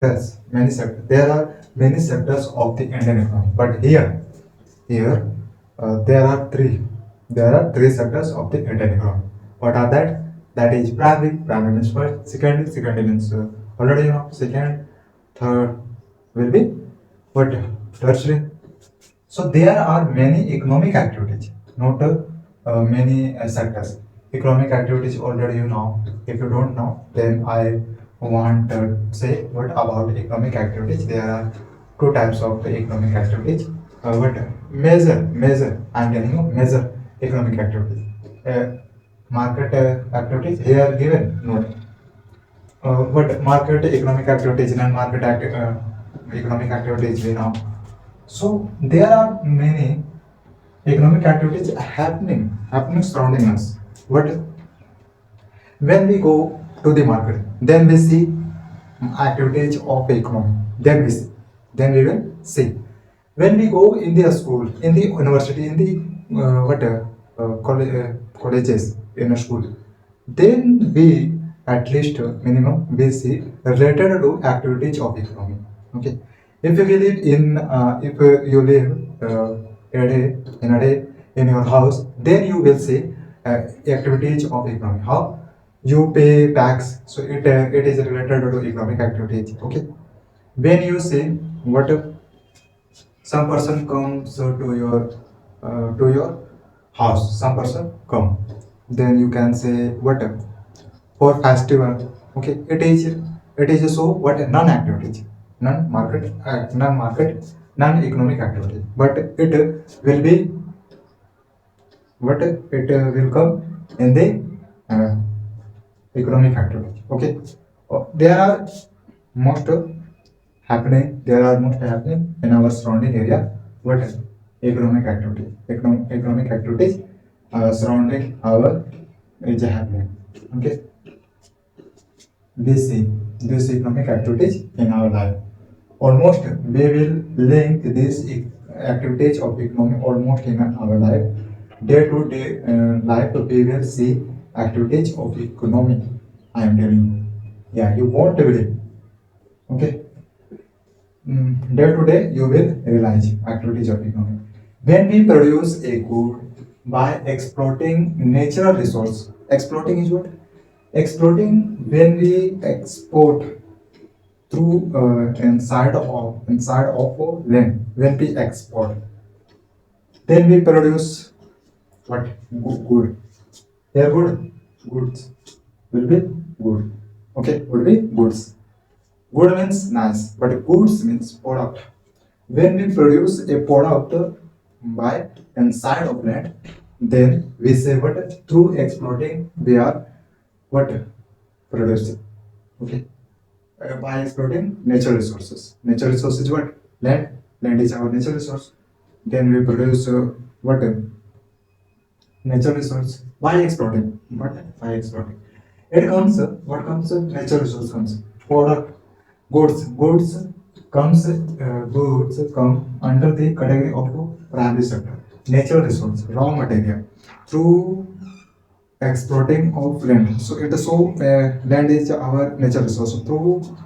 Yes, many sectors. There are many sectors of the Indian economy, but here, there are three. There are three sectors of the Indian economy. What are that? That is primary. Primary means first. Secondary means already you know. Second, third will be what? Tertiary. So there are many economic activities, not many sectors. Economic activities already you know. If you don't know, then I want to say what about economic activities. There are two types of economic activities. What measure? I'm telling you measure economic activities. Market activities here given no. What market economic activities and economic activities we know. So there are many economic activities happening surrounding us. But when we go to the market, then we see activities of economy. Then we will see. When we go in the school, in the university, in the colleges, in a school, then we at least minimum we see related to activities of economy. Okay, if you live in if you live a day in your house, then you will see activities of economy. How you pay tax, so it is related to economic activities. Okay, when you say what if some person comes to your house, some person come, then you can say what if for festival. Okay, it is so what non-activities, non-market, non-economic activity, but it will be what it will come in the uh, economic activity. Okay, there are most most happening in our surrounding area. What is economic activities surrounding our is happening. Okay, we see these economic activities in our life. Almost we will link these activities of economy almost in our life. Day to day life we will see activities of economy. I am telling you. Yeah, you won't believe. Okay. Day to day you will realize activities of economy. When we produce a good by exploiting natural resource, exploiting is what? Exploiting when we export through inside of land. When we export, then we produce what? Good. Here goods will be good. Okay, would be goods. Good means nice, but goods means product. When we produce a product by inside of land, then we say what? Through exploiting we are what? Producing. Okay. By exploiting natural resources. Natural resources what? Land. Land is our natural resource. Then we produce what? Natural resource by exploiting. What? By exploiting. It comes. What comes? Natural resource comes. Product. Goods comes. Goods come under the category of primary sector. Natural resource. Raw material. Through exploiting of land. So land is our natural resource. So through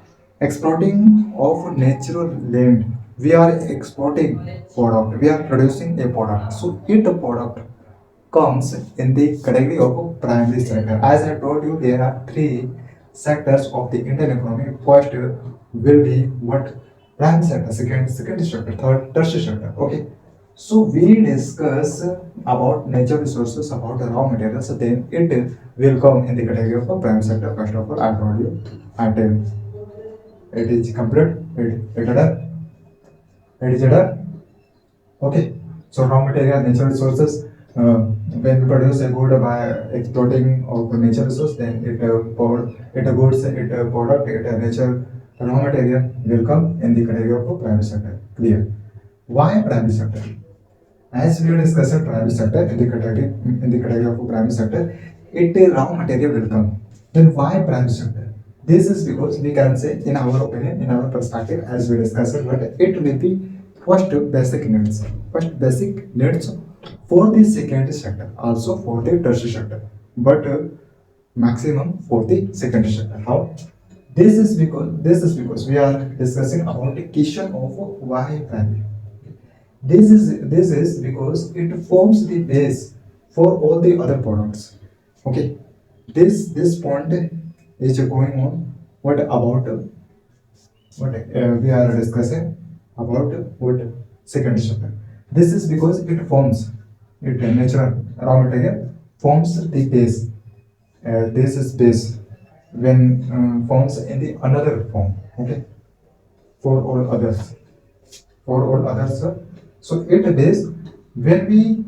exploiting of natural land, we are exporting product. We are producing a product. So it product comes in the category of primary sector. As I told you, there are three sectors of the Indian economy. First will be what? Primary sector, second sector, third tertiary sector. Okay. So we discuss about natural resources, about the raw materials. So then it will come in the category of primary sector. First of all, I told you, and it is complete. It is done. It is done. Okay. So raw material, natural resources. When we produce a good by exploiting of natural resource, then it a goods, it a product, it a natural raw material will come in the category of primary sector. Clear? Why primary sector? As we discussed primary sector in the category of primary sector, it raw material will come. Then why primary sector? This is because we can say, in our opinion, in our perspective, as we discussed, but it will be first basic needs. First basic needs for the secondary sector, also for the tertiary sector, but maximum for the secondary sector. How? This is because we are discussing about the question of why primary. This is because it forms the base for all the other products. Okay, this point is going on. What about what we are discussing about what second chapter. This is because it forms it natural raw material forms the base. This is base when forms in the another form. Okay, for all others for all others. So it base when we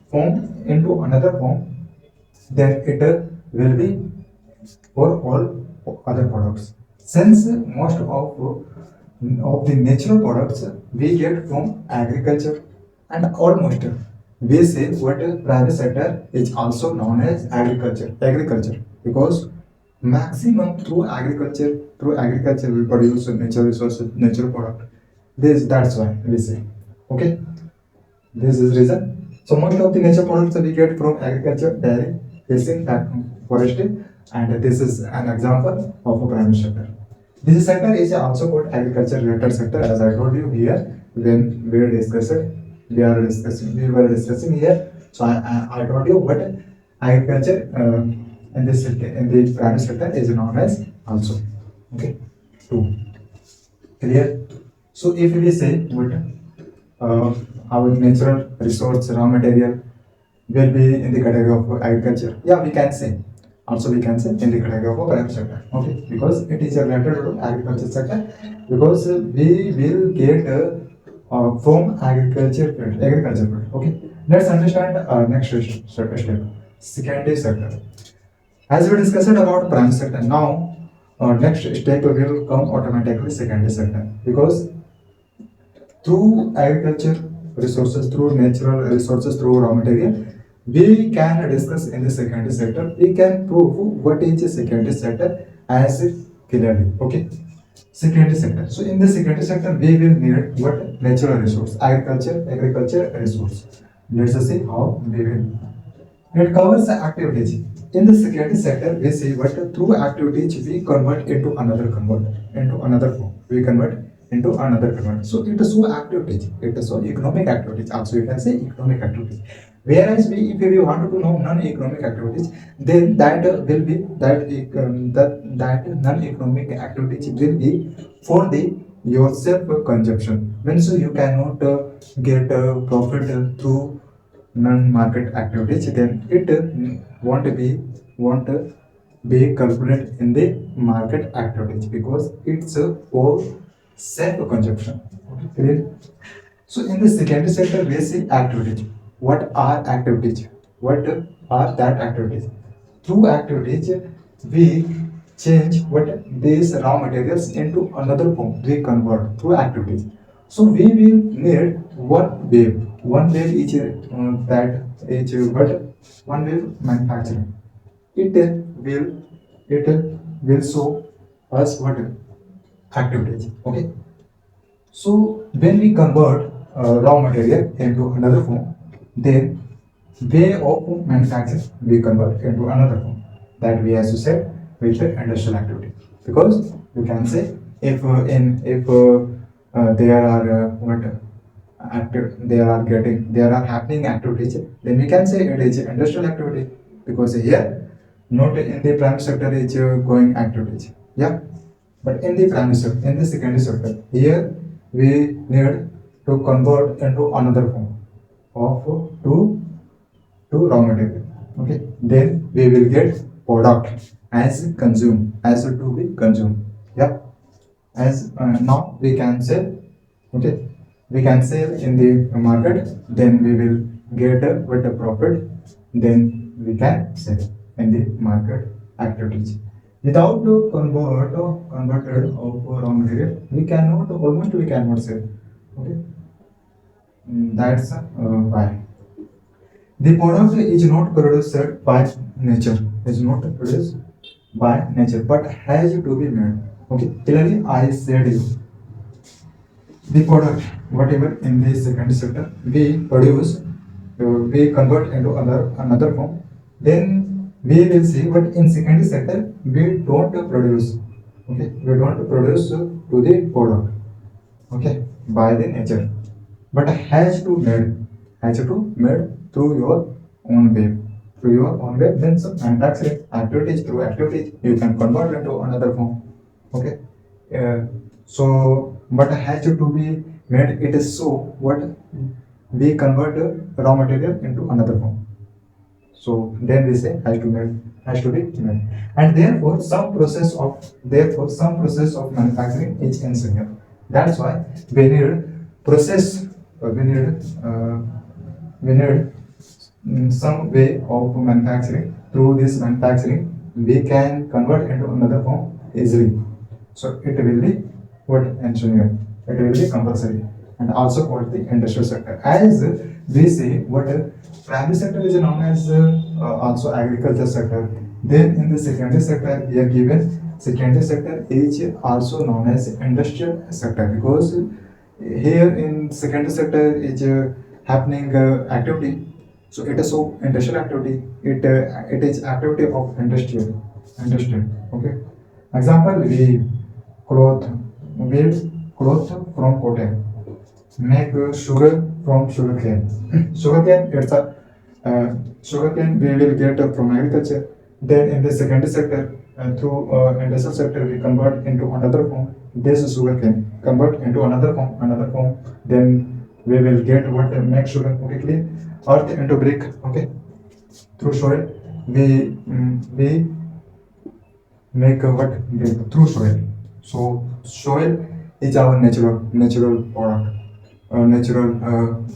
form into another form, then it will be for all other products. Since most of the natural products we get from agriculture, and almost we say what private sector is also known as agriculture, because maximum through agriculture we produce natural resources, natural product. That's why we say, okay, this is reason. So most of the nature products we get from agriculture, dairy, fishing, forestry, and this is an example of a private sector. This sector is also called agriculture related sector, as I told you here when we were discussing here. So I told you what agriculture in the private sector is known as also. Okay, two, clear. So if we say what our natural resource raw material will be in the category of agriculture, yeah, we can say. Also, we can say in the category of private sector. Okay, because it is related to agriculture sector, because we will get from agriculture field. Okay, let's understand next step. Secondary sector. As we discussed about prime sector, now next step will come automatically secondary sector, because through agriculture resources, through natural resources, through raw material, we can discuss in the secondary sector. We can prove what is the secondary sector as clearly. Okay, secondary sector. So in the secondary sector, we will need what natural resource, agriculture resource. Let's see how we will. It covers the activities. In the security sector, we see what through activities we convert into another form. We convert into another convert. So it is so activities. It is so economic activities. Also, you can say economic activities. Whereas if we want to know non-economic activities, then that will be that non-economic activities will be for the yourself consumption. When so you cannot get profit through non-market activities, then it won't be calculated in the market activities, because it's for self-consumption. Clear? So in the secondary sector, we see activities. What are activities? What are that activities? Through activities, we change what these raw materials into another form. We convert through activities. So we will need one wave. One wave is that is what one wave manufacturing. It will show us what activities. Okay. So when we convert raw material into another form, then way of manufacture we convert into another form, that we as you said with the industrial activity. Because you can say if there are there are happening activities, then we can say it is industrial activity, because here not in the prime sector is going activities. Yeah, but in the primary sector, in the secondary sector, here we need to convert into another form of to raw material. Okay, then we will get product as consumed, as to be consumed. Yeah, as now we can sell. Okay, we can sell in the market, then we will get with a profit, then we can sell in the market activities. Without converted of raw material, we cannot sell. Okay, that's why the product is not produced by nature. Is not produced by nature, but has to be made. Okay, clearly I said you the product whatever in the second sector we produce, we convert into another form. Then we will see, but in secondary sector we don't produce. Okay, we don't produce to the product, okay, by the nature, but has to made through your own way. Through your own way means manufacturing activities, through activities you can convert into another form. Okay, uh, so but has to be made, it is so what we convert the raw material into another form. So then we say has to be made, and therefore some process of manufacturing is engineered. That's why we need process. We need we need some way of manufacturing. Through this manufacturing, we can convert into another form easily. So it will be what engineered. It will be compulsory and also called the industrial sector. As we say, what primary sector is known as also agriculture sector. Then in the secondary sector, we are given secondary sector is also known as industrial sector, because here in secondary sector is happening activity. So it is so industrial activity. It is activity of industrial. Okay. Example, cloth weave cloth from cotton, make sugar from sugarcane. Sugarcane, it's a sugarcane we will get from agriculture. Then in the secondary sector, through industrial sector, we convert into another form. This sugarcane convert into another form. Then we will get what make sugar. Okay, clear? Earth into brick. Okay, through soil we make what through soil. So soil is our natural product, natural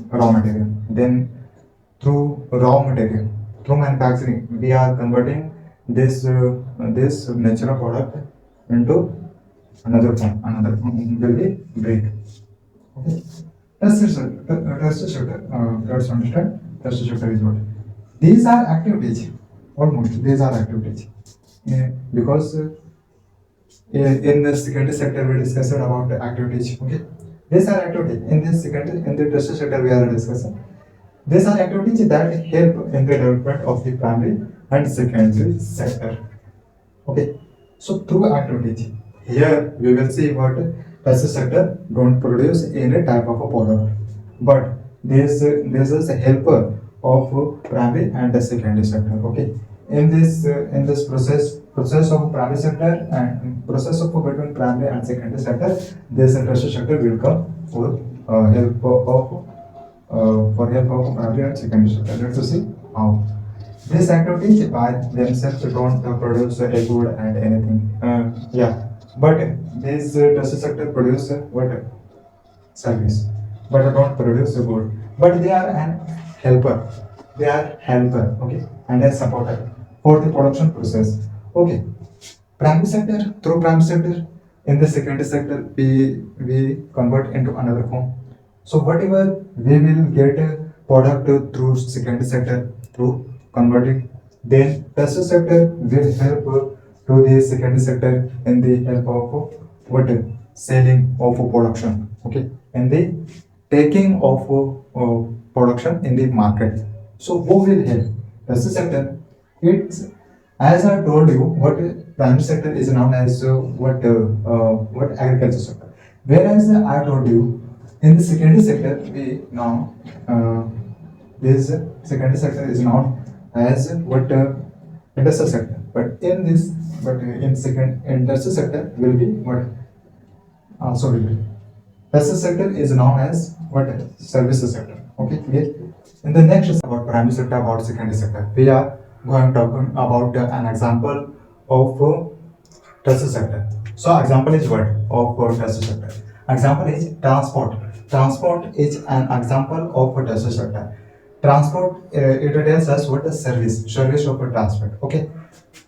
raw material. Then through raw material, through manufacturing, we are converting this natural product into another form. Another form will be brick. Okay. That's the sugar. Let's understand. That's the sugar is what. These are activities. Almost these are activities. Yeah, because in the secondary sector we discussed about the activities. Okay, these are activities in this secondary, in the tertiary sector we are discussing. These are activities that help in the development of the primary and secondary sector. Okay, so through activities, here we will see what tertiary sector don't produce any type of a product, but this is a helper of primary and the secondary sector. Okay, in this process of primary sector and process of between primary and secondary sector, this tertiary sector will come for help of primary and secondary sector. Let's see how. These activities by themselves don't produce a good and anything. Yeah, but this tertiary sector produce what service, but don't produce a good. But they are an helper. They are helper, okay, and a supporter for the production process. Okay, primary sector, through primary sector, in the secondary sector we convert into another form. So whatever we will get a product through secondary sector through converting, then tertiary sector will help to the secondary sector in the help of what selling of production, okay, and the taking of production in the market. So who will help? Tertiary sector. It's, as I told you, what primary sector is known as what agriculture sector. Whereas I told you in the secondary sector we now this secondary sector is known as what industrial sector. But in this, but in second industrial sector will be what also will be. Industrial sector is known as what services sector. Okay, clear? In the next about primary sector, about secondary sector, we are going talking about an example of tertiary sector. So example is what of tertiary sector. Example is transport. Transport is an example of tertiary sector. Transport it tells us what the service of transport. Okay,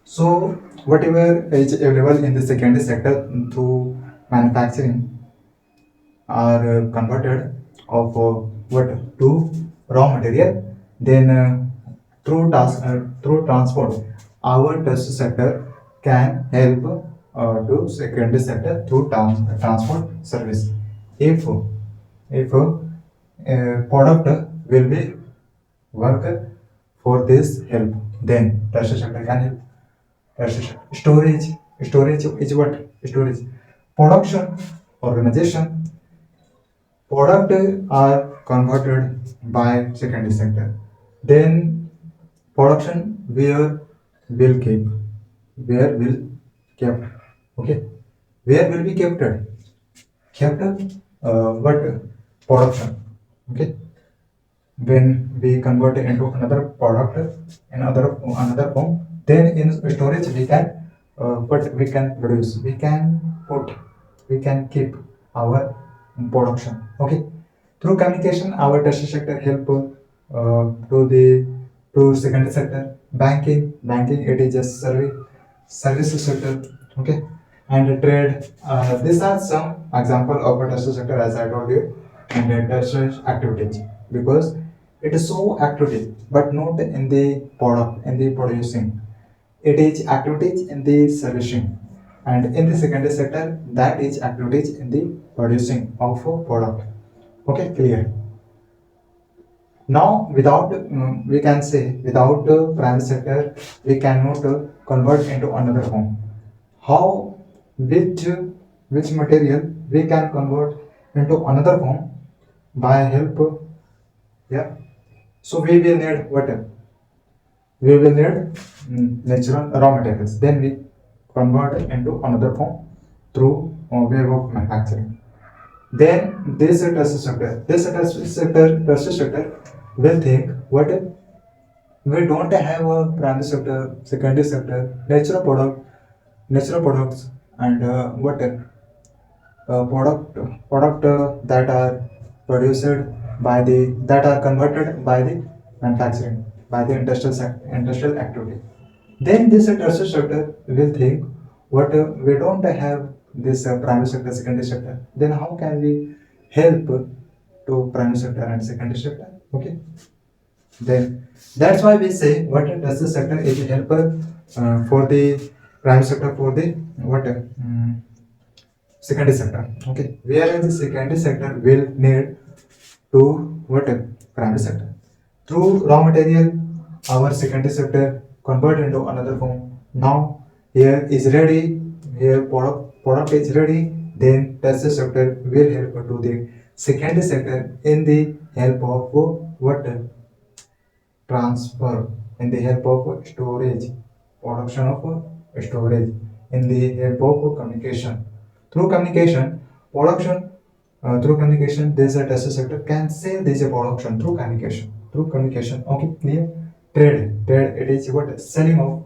so whatever is available in the secondary sector through manufacturing are converted of what to raw material, then through transport our tertiary sector can help to secondary sector through transport service. If product will be work for this help, then tertiary sector can help. Tertiary sector. Storage is what storage. Production, organization, product are converted by secondary sector. Then production where will kept, okay, where will be kept what production, okay, when we convert it into another product in another form, then in storage we can what we can produce, we can keep our production, okay. Through communication our tertiary sector help to secondary sector. Banking it is just service sector, okay. And trade, these are some example of a tertiary sector as I told you. And tertiary activities, because it is so activity but not in the product, in the producing, it is activities in the servicing. And in the secondary sector, that is activities in the producing of a product, okay, clear. Now without we can say without private sector we cannot convert into another form. How, which which material we can convert into another form? By help, yeah. So we will need what? We will need natural raw materials. Then we convert it into another form through way of manufacturing. Then tertiary sector will think what if we don't have a primary sector, secondary sector, natural products, and what if product that are produced by the that are converted by the manufacturing, by the industrial activity. Then this tertiary sector will think what we don't have this primary sector, secondary sector, then how can we help to primary sector and secondary sector, okay. Then that's why we say what a tertiary sector is a helper for the primary sector, for the what secondary sector, okay. Whereas the secondary sector will need to what primary sector. Through raw material, our secondary sector convert into another form. Now here is ready, here product is ready. Then tertiary sector will help to the secondary sector in the help of what transfer, in the help of storage, production of storage, in the help of communication. Through communication, production, through communication, there's a tertiary sector can sell this production through communication. Through communication, okay, clear. Trade, it is what selling of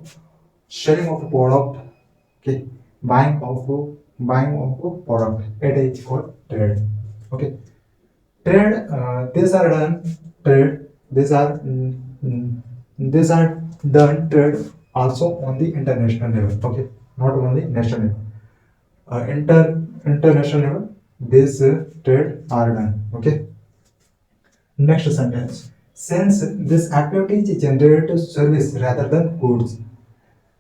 product, okay, buying of product. It is called trade, okay. Trade, these are done trade. These are these are done trade also on the international level, okay, not only national level. International level, these trade are done, okay. Next sentence. Since this activity generates service rather than goods,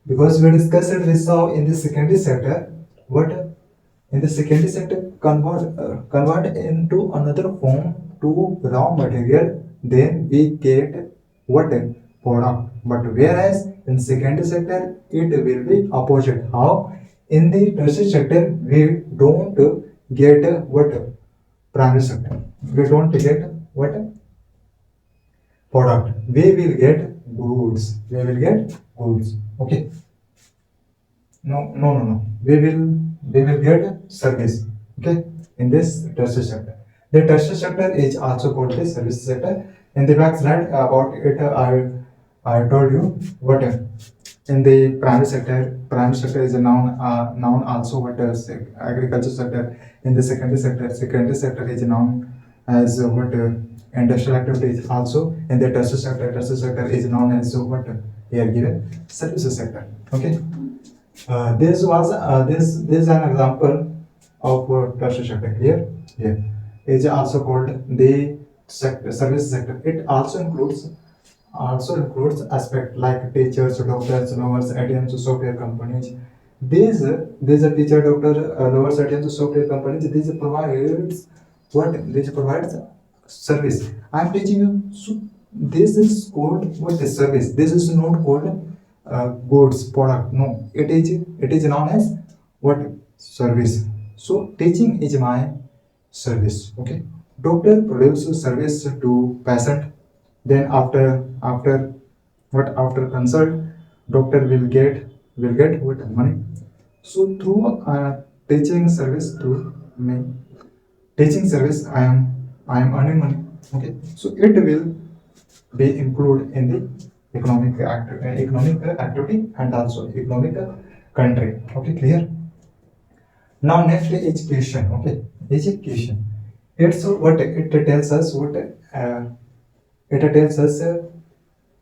because we discussed we saw in the secondary sector what in the secondary sector convert into another form to raw material, then we get what product. But whereas in secondary sector it will be opposite. How? In the tertiary sector we don't get what primary sector, we don't get what product, we will get goods, okay. No, we will get service, okay. In this tertiary sector, the tertiary sector is also called the service sector. In the back slide about it, I told you what in the primary sector is a noun also what agriculture sector. In the secondary sector is a noun as what industrial activities also. In the tertiary sector is known as what here given services sector, okay. This is an example of tertiary sector here. Here is also called the service sector. It also includes aspect like teachers, doctors, lawyers, ATMs, software companies. These are teacher, doctor, lawyers, ATMs, software companies. These provides service. I am teaching you. So this is called what is service. This is not called goods product. No, it is known as what service. So teaching is my service. Okay. Doctor produces service to patient. Then after consult, doctor will get what money. So through teaching service to me, teaching service, I am earning money. Okay. So it will be included in the economic activity and also economic country. Okay, clear? Now next education. Okay, education. It's what it tells us what it tells us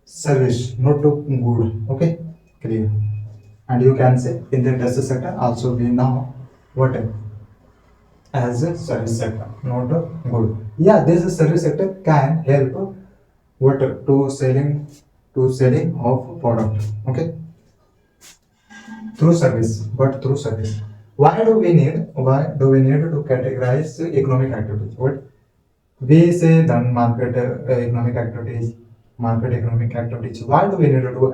service, not to good. Okay, clear. And you can say in the industrial sector also we know what as a service sector, not a good. Yeah, this service sector can help what to selling of product. Okay, through service, but through service. Why do we need to categorize economic activities? What we say then market economic activities. Why do we need to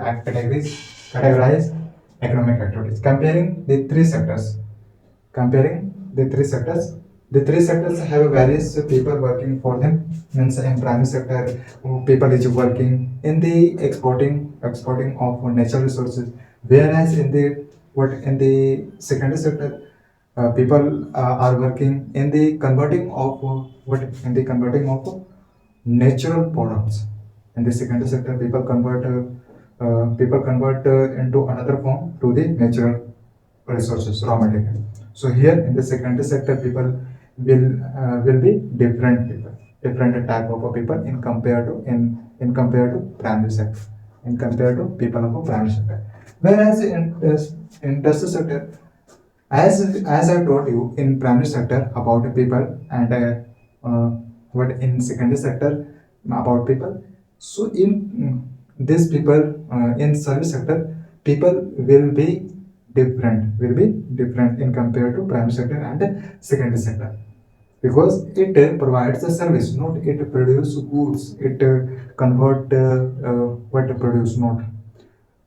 categorize economic activities? Comparing the three sectors, have various people working for them. Means in primary sector, people is working in the exporting of natural resources, whereas in the secondary sector, people are working in the converting of natural products. In the secondary sector, people convert into another form to the natural resources, raw material. So here in the secondary sector, people will be different type of people in compared to primary sector, in compared to people of a primary sector. Whereas in tertiary sector, as I told you in primary sector about the people, and what in secondary sector about people. So in these people, in service sector, people will be different in compared to primary sector and secondary sector, because it provides a service, not it produce goods. It convert what produce, not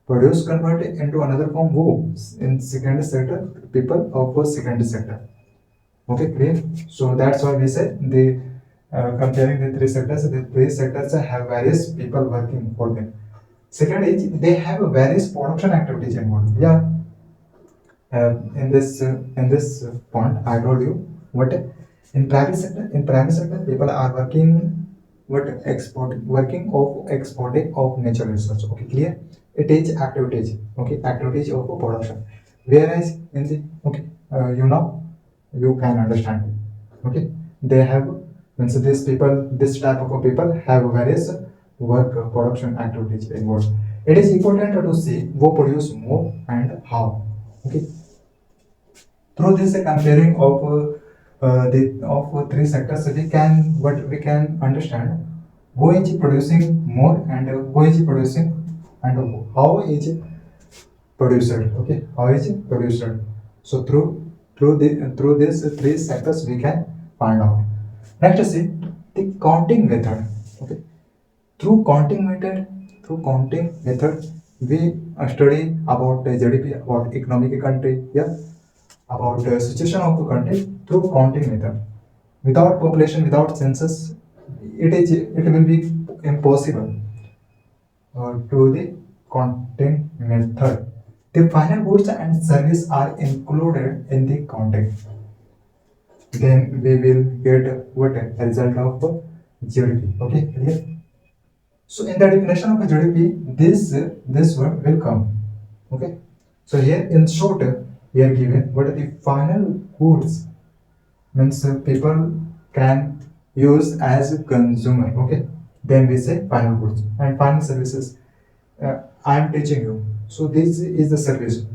produce, convert into another form. Who in secondary sector, people of secondary sector. Okay, clear? So that's why we said the comparing the three sectors. The three sectors have various people working for them. Second is they have various production activities involved. Yeah, in this point, I told you what in private sector. In private sector, people are working of exporting of natural resources. Okay, clear? It is activities. Okay, activities of production. Whereas in the okay, you can understand it. Okay, they have, means this type of people have various work production activities involved. It is important to see who produce more and how. Okay, through this comparing the of three sectors, we can understand who is producing more and who is producing and how is produced. Okay, how is it produced? So through these three sectors we can find out. Next, see the counting method. Okay, through counting method we study about the GDP, about economic country. Yeah, about the situation of the country through counting method. Without population, without census, it will be impossible to the counting method. The final goods and service are included in the counting. Then we will get what a result of GDP. Okay, clear? So in the definition of GDP, this word will come. Okay. So here in short, we are given what are the final goods, means people can use as a consumer. Okay, then we say final goods and final services. I am teaching you, so this is the service.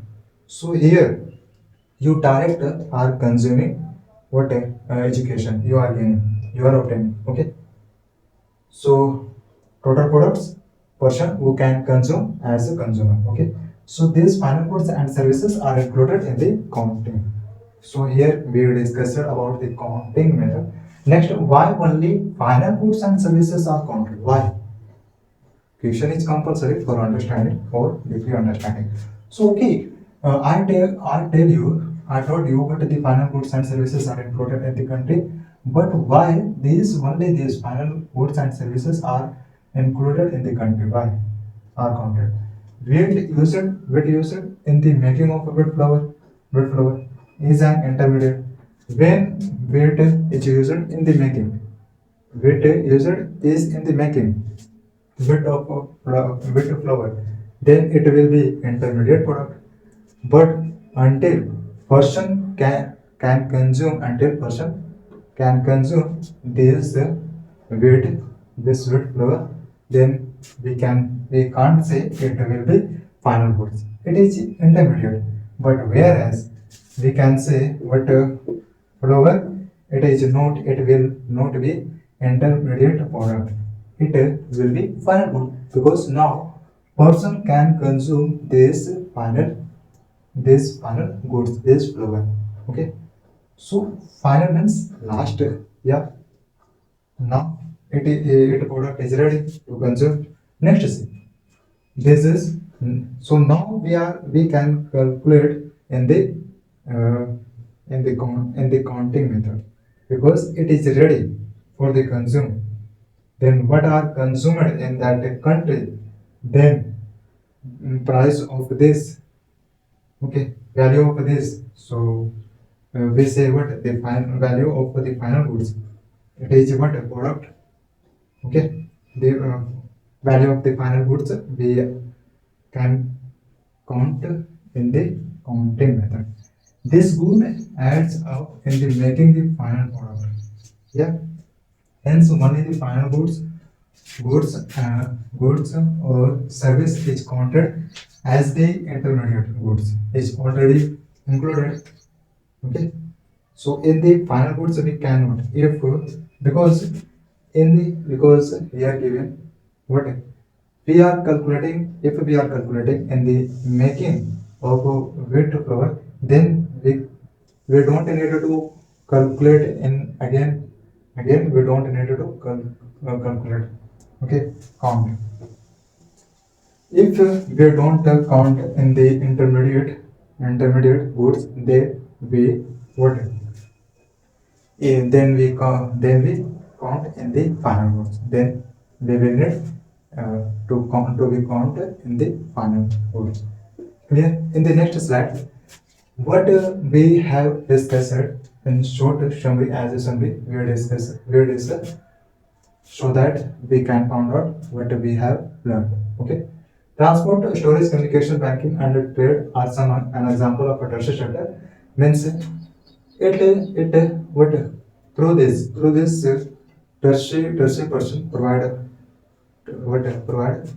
So here you direct are consuming what education you are gaining, you are obtaining. Okay, so total products person who can consume as a consumer. Okay, so these final goods and services are included in the counting. So here we discussed about the counting method. Next, why only final goods and services are counted? Why? Question is compulsory for understanding or deeply understanding. So okay, I tell you I told you what the final goods and services are included in the country, but why these final goods and services are included in the country? Why are counted? Wheat used in the making of wheat flour. Wheat flour is an intermediate. When wheat is used in the making, wheat used is in the making wheat flour, then it will be intermediate product. But until person can consume wheat this wheat flour, then we can't say it will be final goods. It is intermediate. But whereas we can say what flour, it will not be intermediate product. It will be final good because now person can consume this final goods, this flour. Okay, so final means last. Yeah, now it product is ready to consume. Next, see, this is so now we can calculate in the uh, in the counting method because it is ready for the consume. Then what are consumed in that country? Then price of this, okay, value of this. So we say what the final value of the final goods. It is what a product. Okay, the value of the final goods we can count in the counting method. This good adds up in the making the final product. Yeah. Hence, only the final goods or service is counted as the intermediate goods is already included. Okay. So in the final goods we cannot if because because we are given what we are calculating in the making of wheat flour, then we don't need to calculate in again we don't need to calculate. Okay, count. If we don't count in the intermediate goods, we what then we count in the final goods. Then we will need to be counted in the final goods. Clear? In the next slide, what we have discussed in short summary as a summary, we discuss so that we can find out what we have learned. Okay. Transport, storage, communication, banking, and trade are some an example of a tertiary sector. Means it what through this tertiary person provide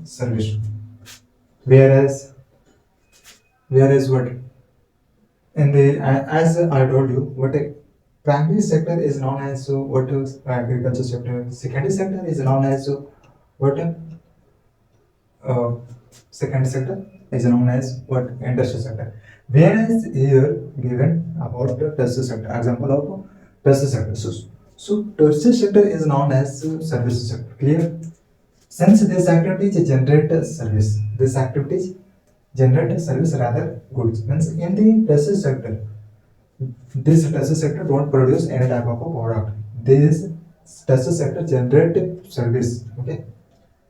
service. Whereas what in the as I told you, what a primary sector is known as what is agriculture sector. Secondary sector is known as what uh, secondary sector is known as what industrial sector. Whereas here given about the tertiary sector, example of tertiary sector. So tertiary sector is known as service sector. Clear? Since this activity generate service rather goods. Means in the tertiary sector, this tertiary sector don't produce any type of a product. This tertiary sector generate service. Okay.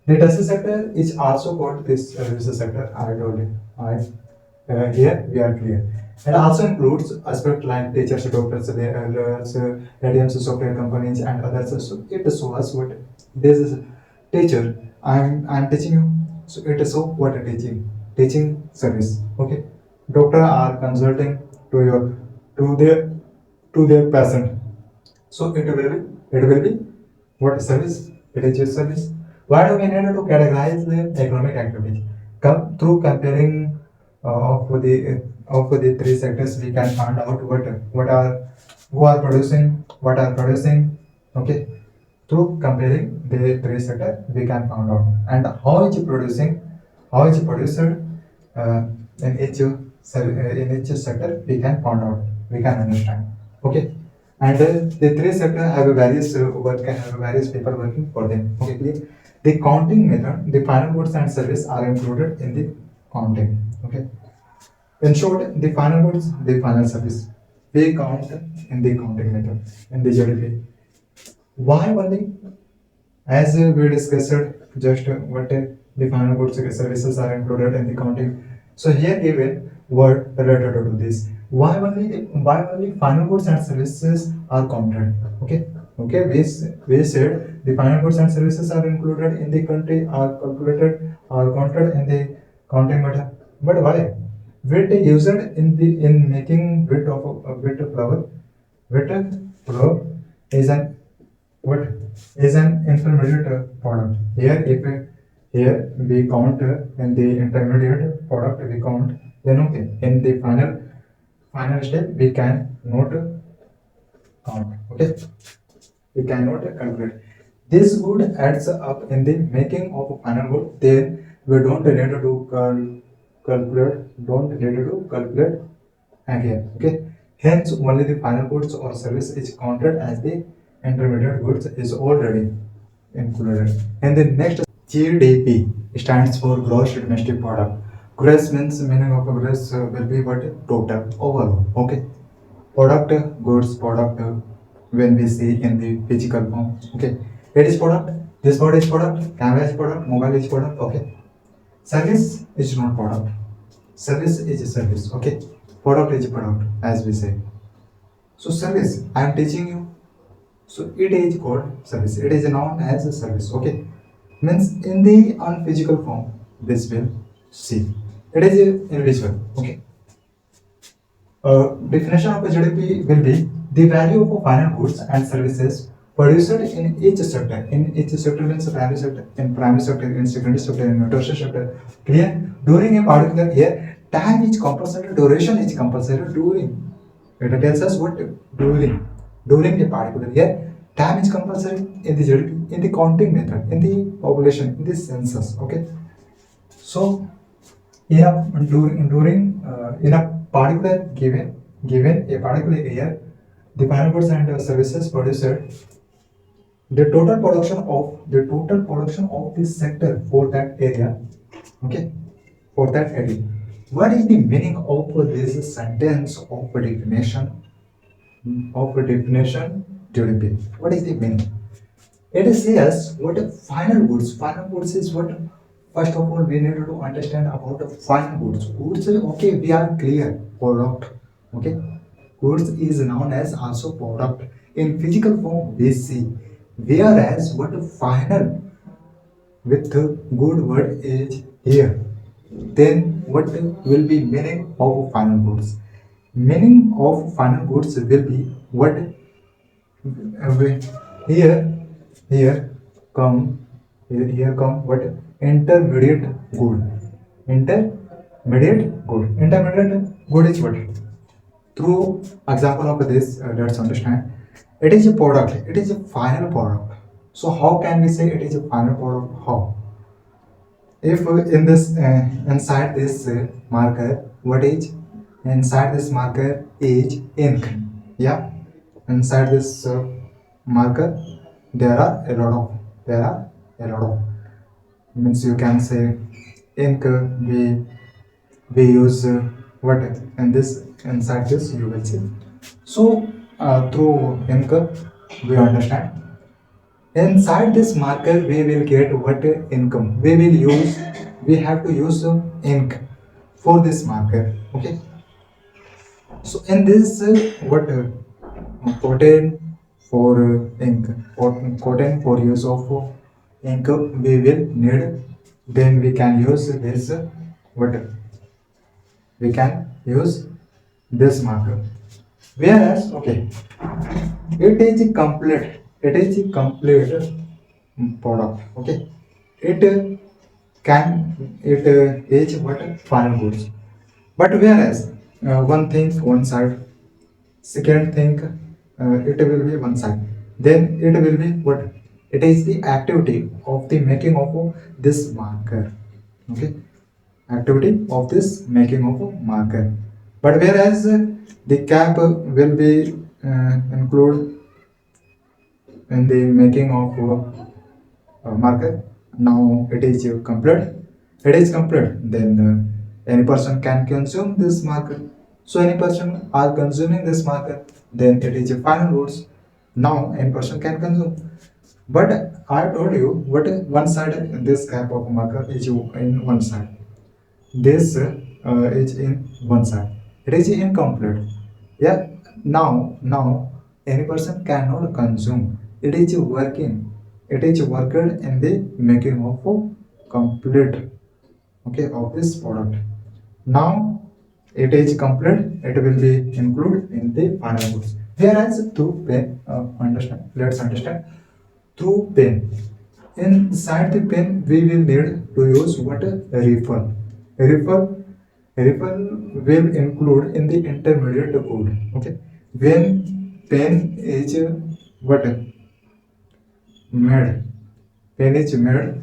The tertiary sector is also called this services sector. I told you. Here we are clear. And also includes aspects like teachers, doctors, lawyers, ATMs, software companies, and others. So it shows what this is teacher. I'm teaching you. So it is so what a teaching service. Okay. Doctor are consulting to your to their to their patient. So it will be what service? It is a service. Why do we need to categorize the economic activities? Come through comparing of the three sectors, we can find out what are who are producing, what are producing. Okay, through comparing the three sector, we can find out and how is produced in each sector. We can find out, we can understand. Okay. And the three sector have a various work and have a various people working for them. Okay, clear? The counting method, the final goods and service are included in the counting. Okay. In short, the final goods, the final service. we count in the counting method in the GDP. Why only? As we discussed, just what the final goods and services are included in the counting. So here given word related to this. Why only final goods and services are counted? Okay. Okay, we said the final goods and services are included in the country, are calculated, are counted in the counting method. But why? Wheat used in making wheat flour. Wheat flour is an what is an intermediate product. Here we count in the intermediate product we count. Then okay, in the final step we can not count. Okay, we cannot calculate. This good adds up in the making of a final good. Then we don't need to calculate. Don't need to calculate again. Okay. Hence, only the final goods or service is counted as the intermediate goods is already included. And the next GDP stands for gross domestic product. Gross means meaning of gross will be what total overall. Okay. Product goods product when we see in the physical form. Okay. It is product. This word is product. Camera is product. Mobile is product. Okay. Service is not product. Service is a service. Okay. Product is a product as we say. So service, I am teaching you. So it is called service. It is known as a service. Okay. Means in the unphysical form, this will see. It is invisible. Okay. Definition of a GDP will be the value of final goods and services produced in each sector. In each sector means primary sector, in primary sector, in secondary sector, in tertiary sector. Clear? During a particular year, time is compulsory, duration is compulsory. During it tells us what during a particular year, time is compulsory in the GDP, in the counting method, in the population, in the census. Okay. So in a particular given a particular year, the final goods and services produced the total production of this sector for that area. Okay, for that area. What is the meaning of this sentence of definition GDP? What is the meaning? It says what a final goods. Final goods is what. First of all, we need to understand about the final goods. Goods, okay, we are clear. Product, okay. Goods is known as also product. In physical form, we see. Whereas what final with the good word is here. Then what will be meaning of final goods? Meaning of final goods will be what here here come here come what intermediate good. Intermediate good is what? Through example of this, let's understand. It is a product. It is a final product. So how can we say it is a final product? How? If in this inside this marker, what is inside this marker is ink. Yeah, inside this marker there are a lot of means you can say ink. We use what in this inside this you will see. So through ink we understand. Inside this marker we will get what income we have to use ink for this marker. Okay. So in this what cotton for ink, cotton for use of ink we will need. Then we can use this what we can use this marker. Whereas okay, it is a complete product. Okay. It is what final goods. But whereas one thing one side, second thing it will be one side. Then it will be what? It is the activity of the making of this marker. Okay. Activity of this making of a marker. But whereas the cap will be include in the making of marker. Now it is complete. It is complete. Then any person can consume this marker. So any person are consuming this market, then it is a final goods. Now any person can consume. But I told you what one side this type of marker is in one side. This is in one side. It is incomplete. Yeah. Now any person cannot consume. It is working. It is worked in the making of a complete, okay, of this product. Now it is complete, it will be included in the final goods. Whereas through pen, understand, let's understand, through pen. Inside the pen, we will need to use what a refill. Refill will include in the intermediate code. Okay, when pen is what made, pen is made,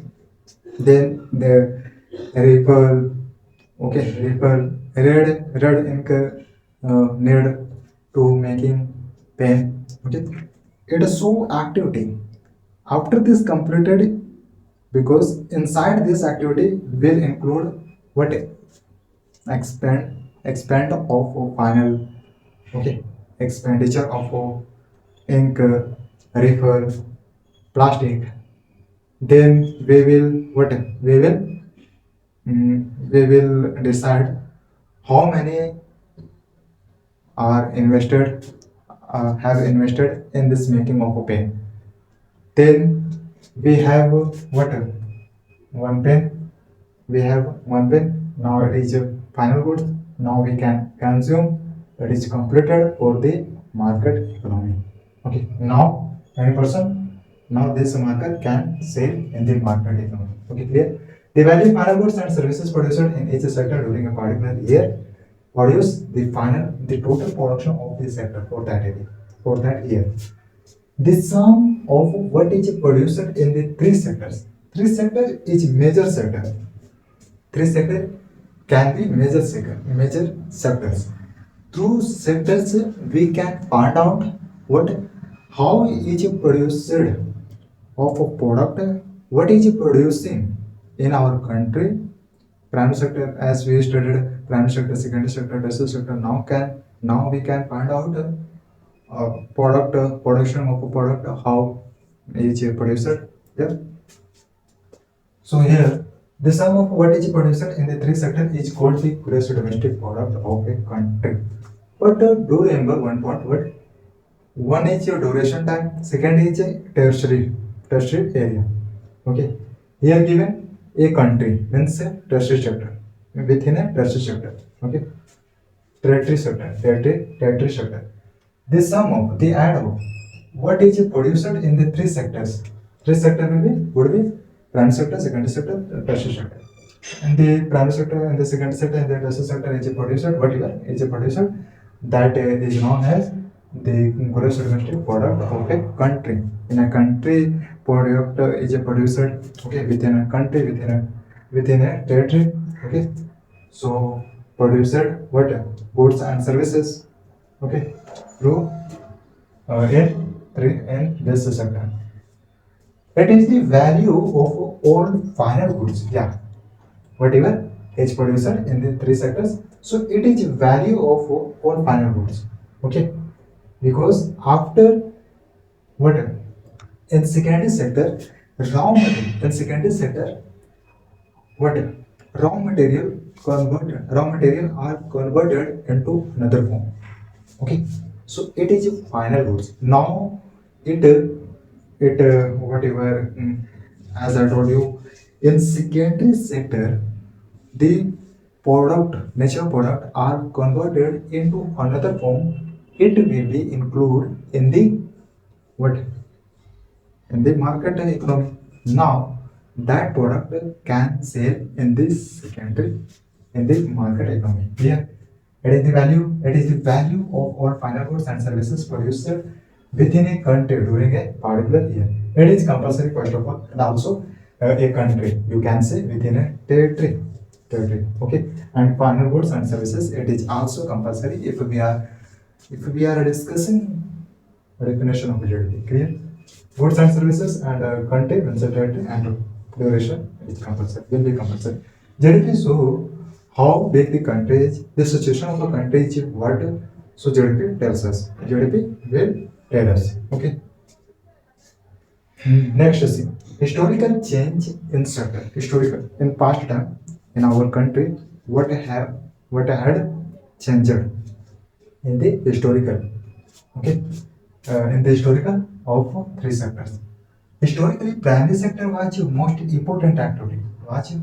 then the refill, okay, refill red ink need to making pen. Okay, it is so activity. After this completed, because inside this activity will include what expand of final, okay, expenditure of ink, refill, plastic. Then we will what we will decide how many are invested, have invested in this making of a pen. Then we have what one pen. We have one pen. Now it is a final goods. Now we can consume. It is completed for the market economy. Okay. Now any person, now this market can sell in the market economy. Okay, clear? The value final goods and services produced in each sector during a particular year produce the total production of the sector for that area, for that year. The sum of what is produced in the three sectors. Three sector is major sector. Three sector can be major sectors. Through sectors, we can find out what how is produced of a product, what is producing in our country. Prime sector, as we studied, prime sector, secondary sector, tertiary sector. Now we can find out product, production of a product, how is produced. Yeah. So here, the sum of what is produced in the three sectors is called the gross domestic product of a country. But do remember one point: what one is your duration time, second is a tertiary area. Okay, here given a country means a tertiary sector, within a tertiary sector. Okay, territory sector. The sum of the add of what is produced in the three sectors. Three sector would be prime sector, secondary sector, tertiary sector. And the prime sector and the secondary sector and the tertiary sector is produced whatever is produced, that is known as the gross domestic product of a country. In a country, product is produced, okay, within a country, within a territory. Okay, so produced what goods and services, okay, through in this sector. It is the value of all final goods. Yeah, whatever is produced in the three sectors. So it is value of all final goods. Okay, because after what in secondary sector, in secondary sector, what raw material are converted into another form. Okay, so it is a final goods. Now it whatever, as I told you, in secondary sector, the natural product are converted into another form. It will be included in the what in the market economy. Now that product can sell in this secondary, in the market economy. Yeah, it is the value. It is the value of all final goods and services produced within a country during a particular year. It is compulsory first of all, and also a country. You can say within a territory. Territory. Okay, and final goods and services. It is also compulsory if we are discussing definition of GDP. Clear? Goods and services and country, territory, and duration is compulsory. Will be compulsory. GDP. So How big the country is, the situation of a country is what. So GDP tells us. GDP will tell us. Okay. Next see, historical change in sector. Historical in past time in our country, what had changed in the historical. Okay, in the historical of three sectors. Historically, primary sector was most important activity. Was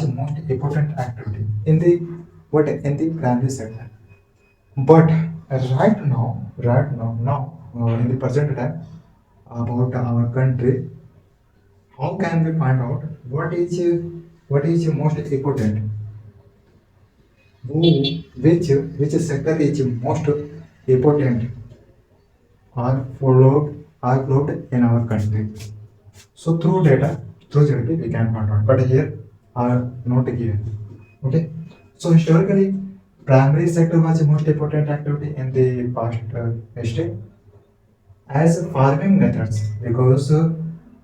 most important activity in the what in the primary sector. But right now, in the present time about our country, how can we find out what is most important? Who, which sector is most important are followed in our country? So through data, through GDP, we can find out. But here are not given. Okay. So historically, primary sector was the most important activity in the past history as farming methods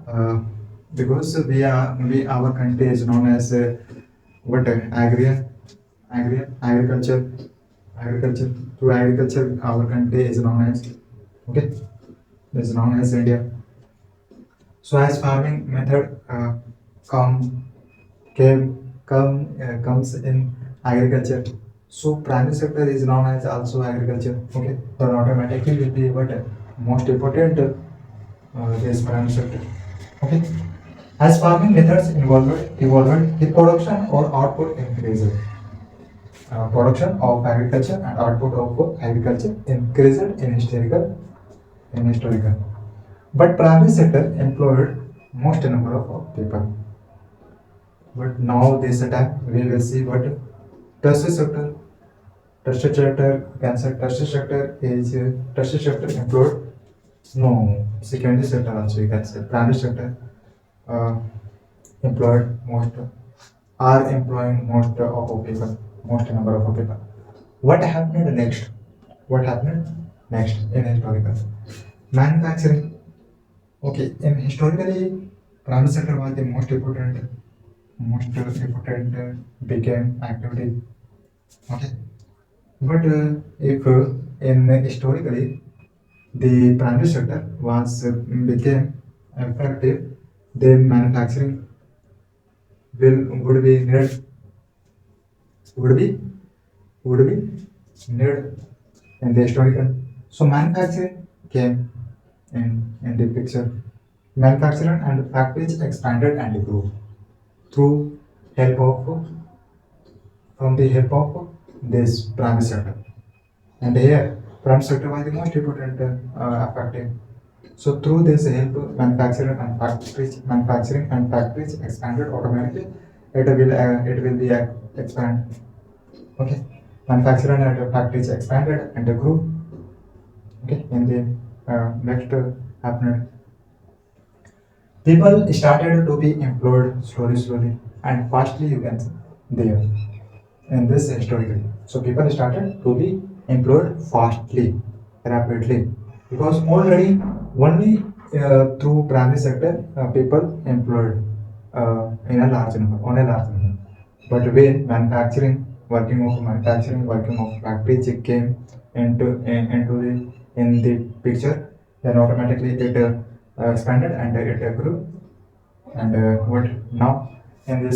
uh, because we our country is known as what agriculture agriculture through agriculture our country is known as okay is known as India. So as farming method come comes in agriculture. So primary sector is known as also agriculture. Okay, so automatically will be what most important is primary sector. Okay, as farming methods evolved, the production or output increased. Production of agriculture and output of agriculture increased in historical. But primary sector employed most number of people. But now this time we will see what tertiary sector. Tertiary sector employed no secondary sector also you can say primary sector uh, employed most are employing most of people, most number of people. What happened next? What happened next in historical? Manufacturing. Okay, in historically, primary sector was the most important became activity. Okay, but if in historically the primary sector was became effective, then manufacturing will would be would be needed in the historical. So manufacturing came in the picture. Manufacturing and factories expanded and grew through help of from the help of this primary sector. And here, primary sector was the most important effective. So through this help, manufacturing and factories expanded automatically. It will be expand. Okay, manufacturing and factories expanded and grew. Okay, in the next happened. People started to be employed slowly and fastly. You can say there in this historically. So people started to be employed fastly, rapidly, because already only through primary sector people employed in a large number, on a large number. But when working of factories came into the in the picture, then automatically it expanded and it grew. And what now in the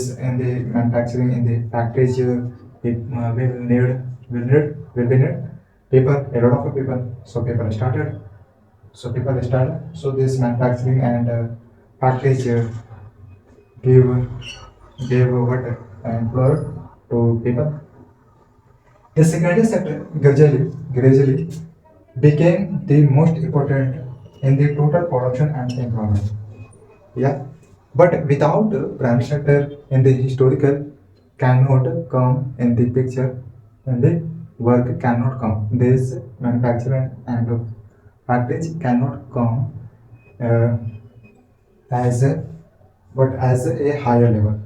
manufacturing in the factories it will need people, a lot of people. So people started. So this manufacturing and factories give gave what employed to people. The secondary sector gradually became the most important in the total production and employment. Yeah, but without prime sector in the historical cannot come in the picture, and the work cannot come. This manufacturing and factories cannot come uh, as a as a higher level.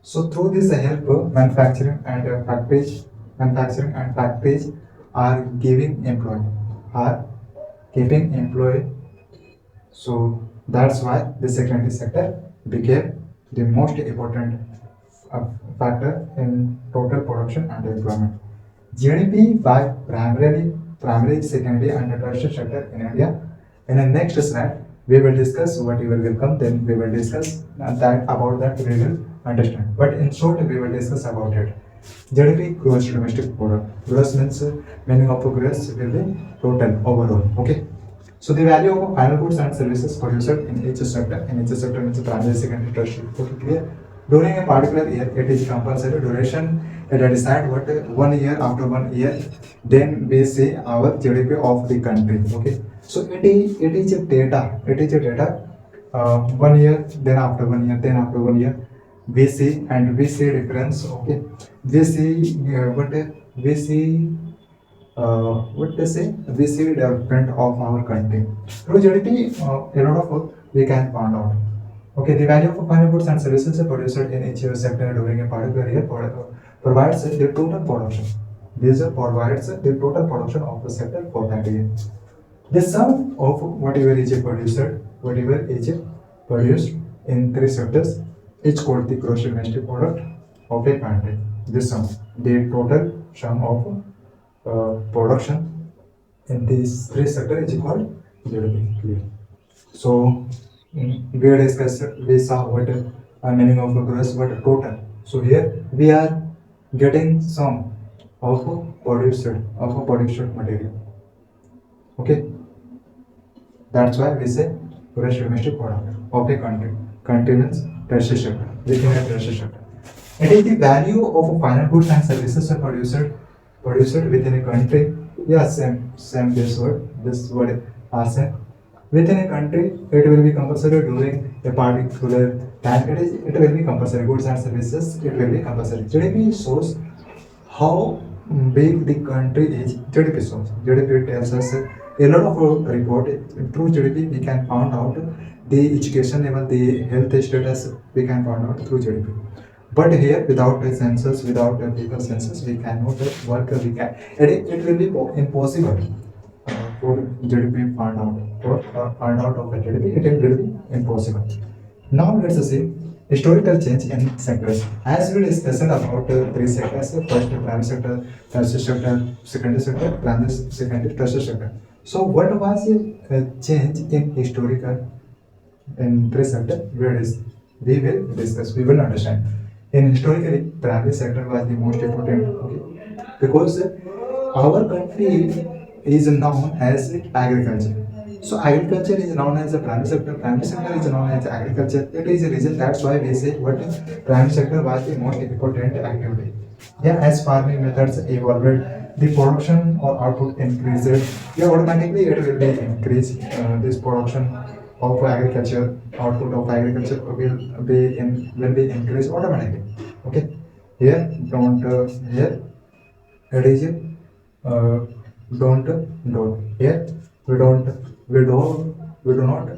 So through this help, manufacturing and factories are giving employ, are keeping employee. So that's why the secondary sector became the most important a factor in total production and employment. GDP by primary, secondary, and tertiary sector in India. In the next slide, we will discuss whatever will come. Then we will discuss that about that we will understand. But in short, we will discuss about it. GDP, gross domestic product. Gross means meaning of gross will be total overall. Okay. So the value of final goods and services produced in each sector. In each sector means primary, secondary, tertiary. Okay, clear. During a particular year, it is compulsory duration. It is decide what 1 year after 1 year, then we say our GDP of the country. Okay. So it is a data. It is a data. 1 year, then after 1 year, then after 1 year, we see and we see difference. Okay. We see what we see what they say, we see development of our country. Through GDP, a lot of work we can find out. Okay, the value of final goods and services produced in each sector during a particular year provides the total production. This provides the total production of the sector for that year. The sum of whatever is produced in three sectors is called the gross domestic product of a country. This sum, the total sum of production in these three sectors is called GDP. Clear. So we discussed, we saw what meaning of gross, what total. So here we are getting sum of produced material. Okay, that's why we say gross domestic product of a country. Country means tertiary sector. Within a tertiary sector, it is the value of final goods and services produced within a country. Yeah, same this word are same. Within a country, it will be compulsory during a particular time. It will be compulsory. Goods and services, it will be compulsory. GDP shows how big the country is. GDP shows. GDP tells us a lot of report. Through GDP, we can find out the education level, the health status. We can find out through GDP. But here, without a census, without a people census, we cannot work. We can. It will be impossible for GDP find out. For find out of a GDP, it will be impossible. Now let's see historical change in sectors. As we discussed about three sectors: first primary sector, tertiary sector, secondary sector, primary, secondary, tertiary sector. So what was a change in historical in three sector? Where is we will discuss. We will understand. In historically, primary sector was the most important. Okay, because our country is known as agriculture. So agriculture is known as a primary sector. Primary sector is known as agriculture. It is a reason that's why we say what primary sector was the most important activity. Yeah, as farming methods evolved, the production or output increased. Yeah, automatically it will be increased. This production of agriculture, output of agriculture will be increased automatically. Okay, here don't here it is uh, don't here we don't we don't we do not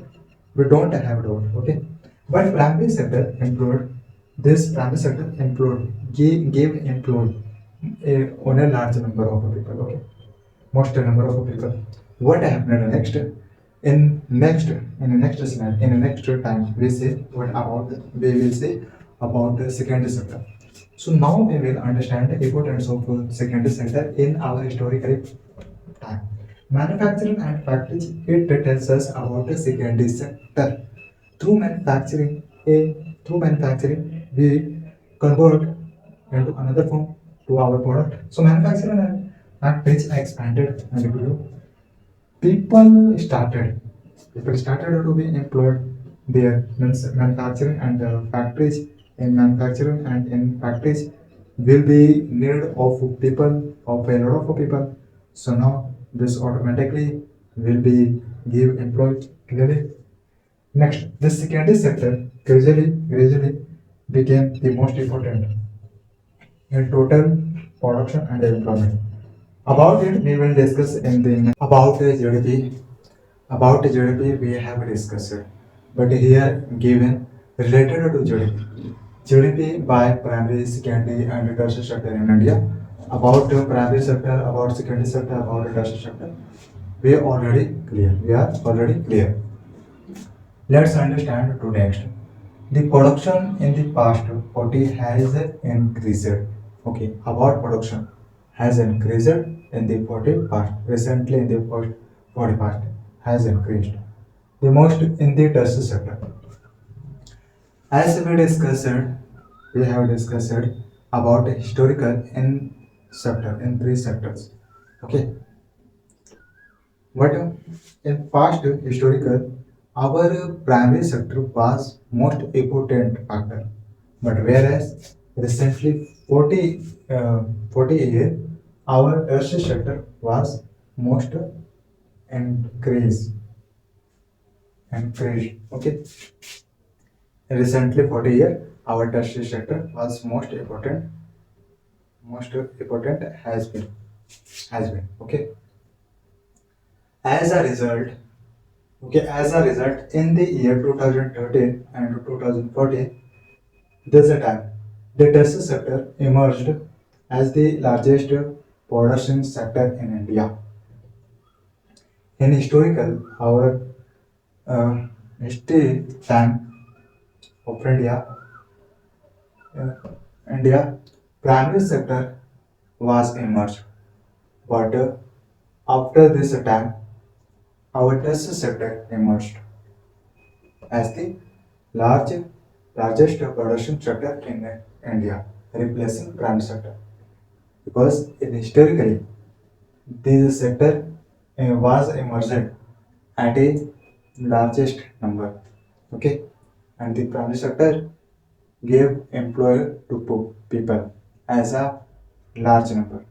we don't have don't. Okay, but primary sector employed this primary sector employed gave employed on a large number of people. Okay, most number of people. What happened next? In the next slide, in the next time, we say what about we will say about the secondary sector. So now we will understand the importance of secondary sector in our historical time. Manufacturing and factories, it tells us about the secondary sector. Through manufacturing, through manufacturing, we convert into another form to our product. So manufacturing and factories expanded and grew. People started to be employed there. Means manufacturing and factories. In manufacturing and in factories will be need of people, of a lot of people. So now this automatically will be give employed clearly. Next, the secondary sector gradually became the most important in total production and employment. About it, we will discuss in the about the GDP. About the GDP, we have discussed it, but here given related to GDP. GDP by primary, secondary, and tertiary sector in India. About the primary sector, about secondary sector, about the tertiary sector. We are already clear. We are already clear. Let's understand to next. The production in the past 40 has increased. Okay, about production has increased in the 40 past. Recently, in the first 40 past has increased. The most in the tertiary sector. As we have discussed about historical in three sectors. Okay, but in past historical, our primary sector was most important factor. But whereas recently 40 year, our tertiary sector was most increased. Increased. Okay. Recently 40 year, our tertiary sector was most important has been. Okay. As a result, in the year 2013 and 2014, there's a time the tertiary sector emerged as the largest producing sector in India. In historical, our history time of uh, India, primary sector was emerged, but after this time, our tertiary sector emerged as the large, largest production sector in India, replacing primary sector. Because in historically, this sector was emerged at a largest number. Okay, and the primary sector gave employer to people as a large number.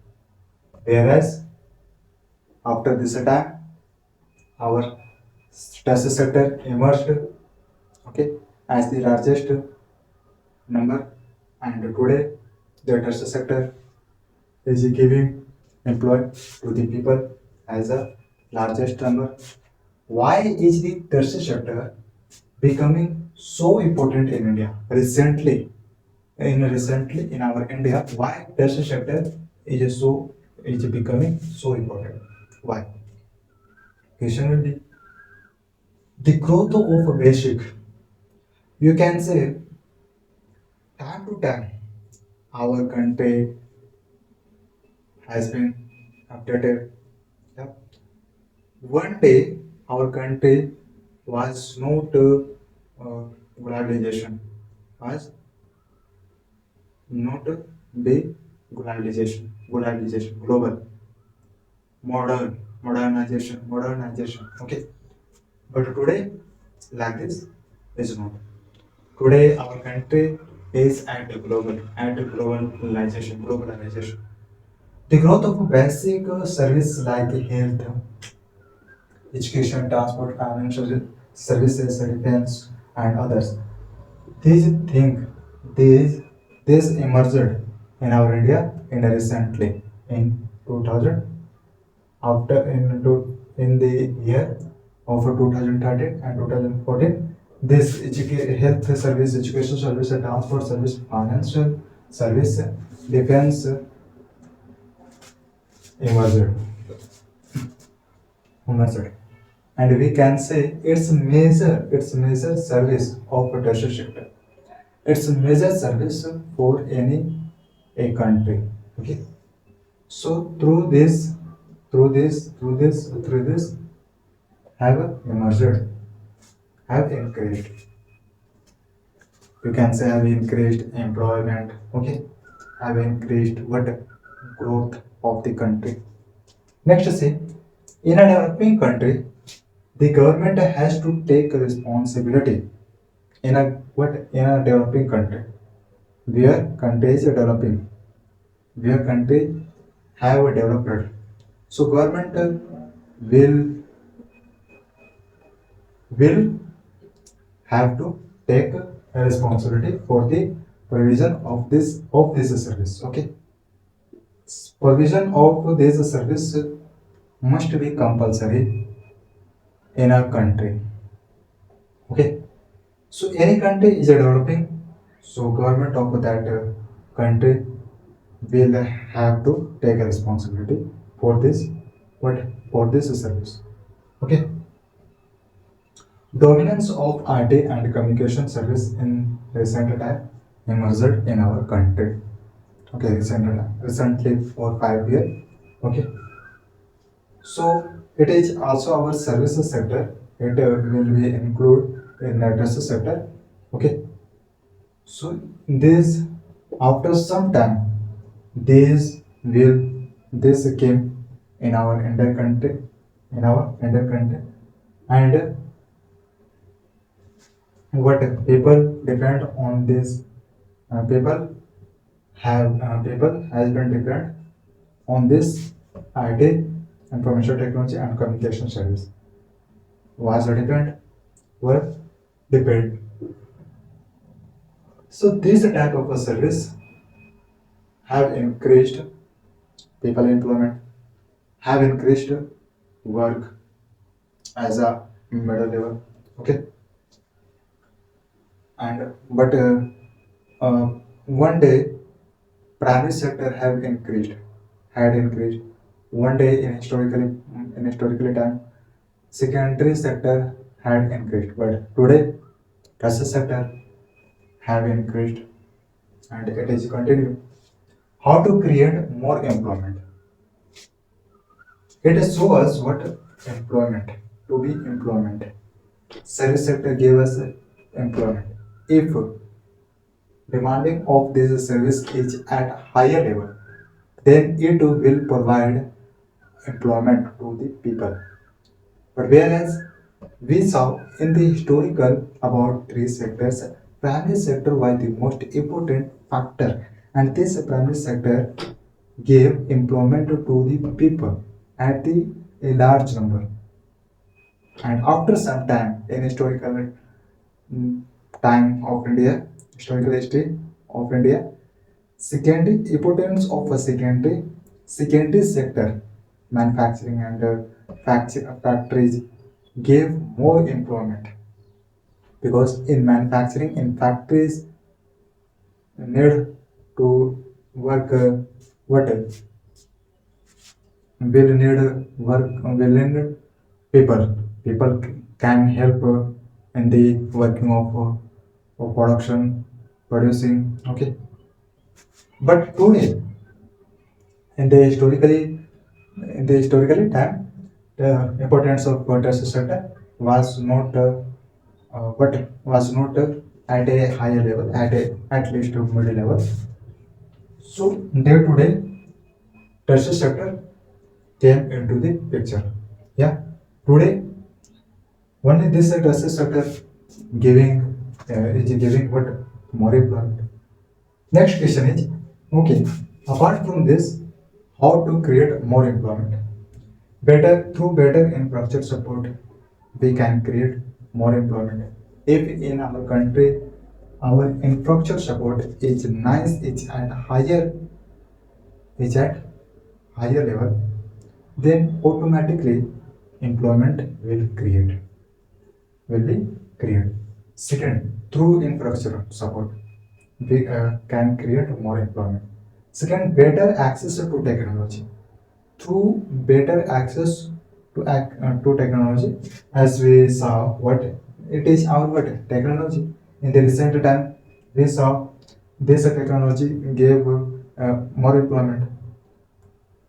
Whereas after this attack, our tertiary sector emerged, okay, as the largest number, and today the tertiary sector is giving employ to the people as a largest number. Why is the tertiary sector becoming so important in India recently in our India? Why tertiary sector is becoming so important? Why? Question will be the growth of a basic. You can say time to time our country has been updated. Yeah. One day our country was not globalization, was not be global, modernization. Okay, but today, like this, is not. Today, our country is at globalization. The growth of basic service like health, education, transport, financial services, defense, and others. These things, these this emerged in our India in recently in 2000 in the year of 2013 and 2014. This health service, education service, transport service, financial service, defense emerged. emerged. And we can say it's major service of a tertiary sector. It's a major service for any a country. Okay. So through this have emerged, have increased. You can say have increased employment. Okay. Have increased what growth of the country. Next say in a developing country, the government has to take responsibility in a developing country where country is developing, where country have developed. So government will have to take a responsibility for the provision of this service. Okay, provision of this service must be compulsory in a country. Okay, so any country is developing, so government of that country will have to take a responsibility for this, what for this service. Okay, Dominance of IT and communication service in recent time emerged in our country. Okay, recently for 5 years. Okay, so it is also our services sector. It will be include in addresses sector. Okay, so this after some time, this will this came in our Indian country, and what people depend on this people has been depend on this IT, information technology and communication service was depend were depend. So this type of a service have increased people employment, have increased work as a middle level. Okay, and but uh, one day primary sector have increased, had increased. One day in historically time, secondary sector had increased, but today tertiary sector have increased, and it is continue. How to create more employment? It shows us what employment to be employment. Service sector gave us employment. If demanding of this service is at higher level, then it will provide employment to the people. But whereas we saw in the historical about three sectors, primary sector was the most important factor, and this primary sector gave employment to the people at the a large number. And after some time in historical mm, time of India, historical history of India, secondary importance of a secondary sector, manufacturing and factories gave more employment because in manufacturing in factories need to work what will need work will need people people can help in the working of production producing. Okay, but today in the historically time, the importance of tertiary sector was not but was not at a higher level, at least to middle level. So day to day, tertiary sector came into the picture. Yeah, today only this tertiary sector giving is giving what more employment. Next question is okay. Apart from this, how to create more employment? Better through better infrastructure support, we can create more employment. If in our country our infrastructure support is nice, is at higher level, then automatically employment will be created. Second, through infrastructure support, we can create more employment. Second, better access to technology. Through better access to technology, as we saw what it is our what technology in the recent time we saw this technology gave more employment,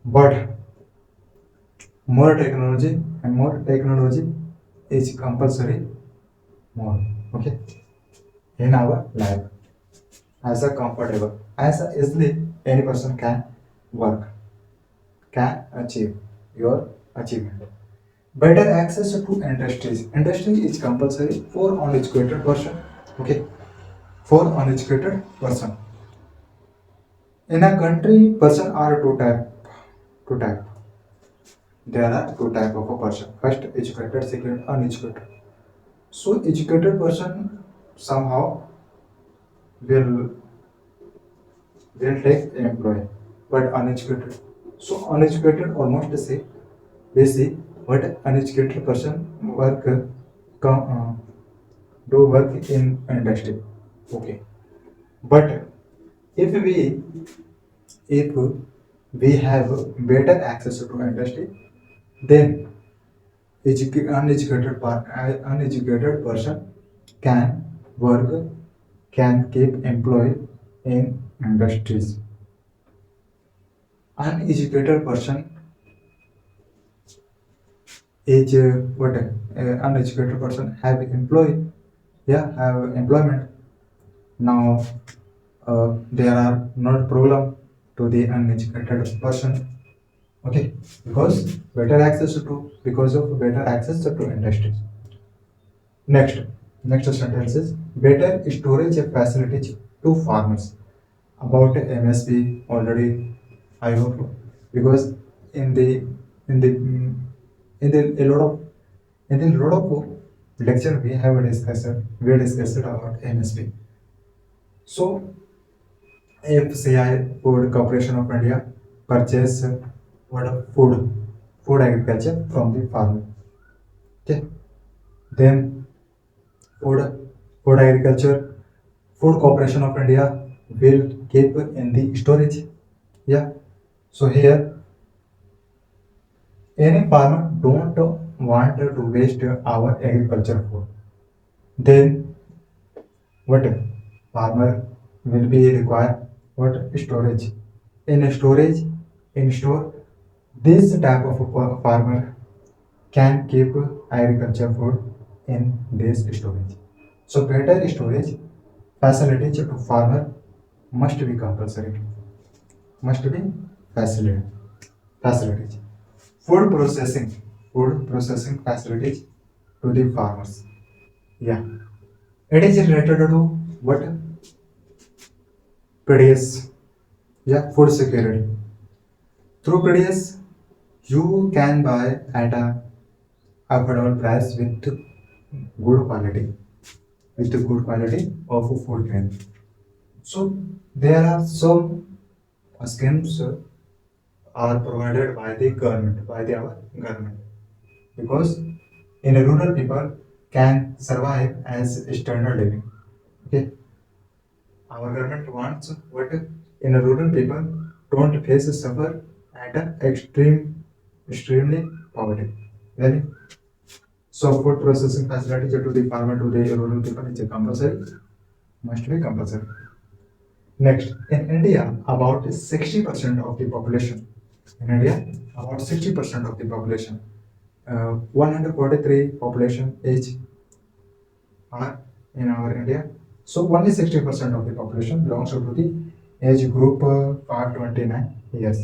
but more technology is compulsory more. Okay, in our life as a comfortable as a easily any person can work, can achieve your achievement. Better access to industries. Industry is compulsory for uneducated person. Okay, for uneducated person. In a country, person are two type. Two type. There are two type of a person. First, educated. Second, uneducated. So, educated person somehow will take employee, but uneducated. So, uneducated almost the same. We see what uneducated person work come do work in industry. Okay, but if we if we have better access to industry, then Uneducated person can work, can keep employed in industries. Uneducated person is what uneducated person have employee, yeah, have employment. Now there are not problem to the uneducated person. Okay, because of better access to industries. Next, next sentence is better storage facilities to farmers. About MSP already, I hope, because in the in the in the a lot of lecture we discussed about MSP. So FCI Food Corporation of India purchase food agriculture from the farmer. Okay, then food food agriculture Food Corporation of India will keep in the storage. Yeah. So here, any farmer don't want to waste our agriculture food. Then what farmer will be require what storage. In storage, in store, this type of a farmer can keep agriculture food in this storage. So better storage facilities to farmer must be compulsory. Must be facility facilities. Food processing facilities to the farmers. Yeah, it is related to what PDS. Yeah, food security. Through PDS, you can buy at a affordable price good quality, with good quality of food grain. So there are some schemes are provided by the government, by the our government, because in a rural people can survive as standard living. Okay, our government wants what in a rural people don't face suffer at a extremely poverty. Really? So food processing facility to the farmer to the rural people is a compulsory, must be compulsory. Next, in India, about 60% of the population. In India, about 60% of the population, 143 population age are in our India. So only 60% of the population belongs to the age group 529 years.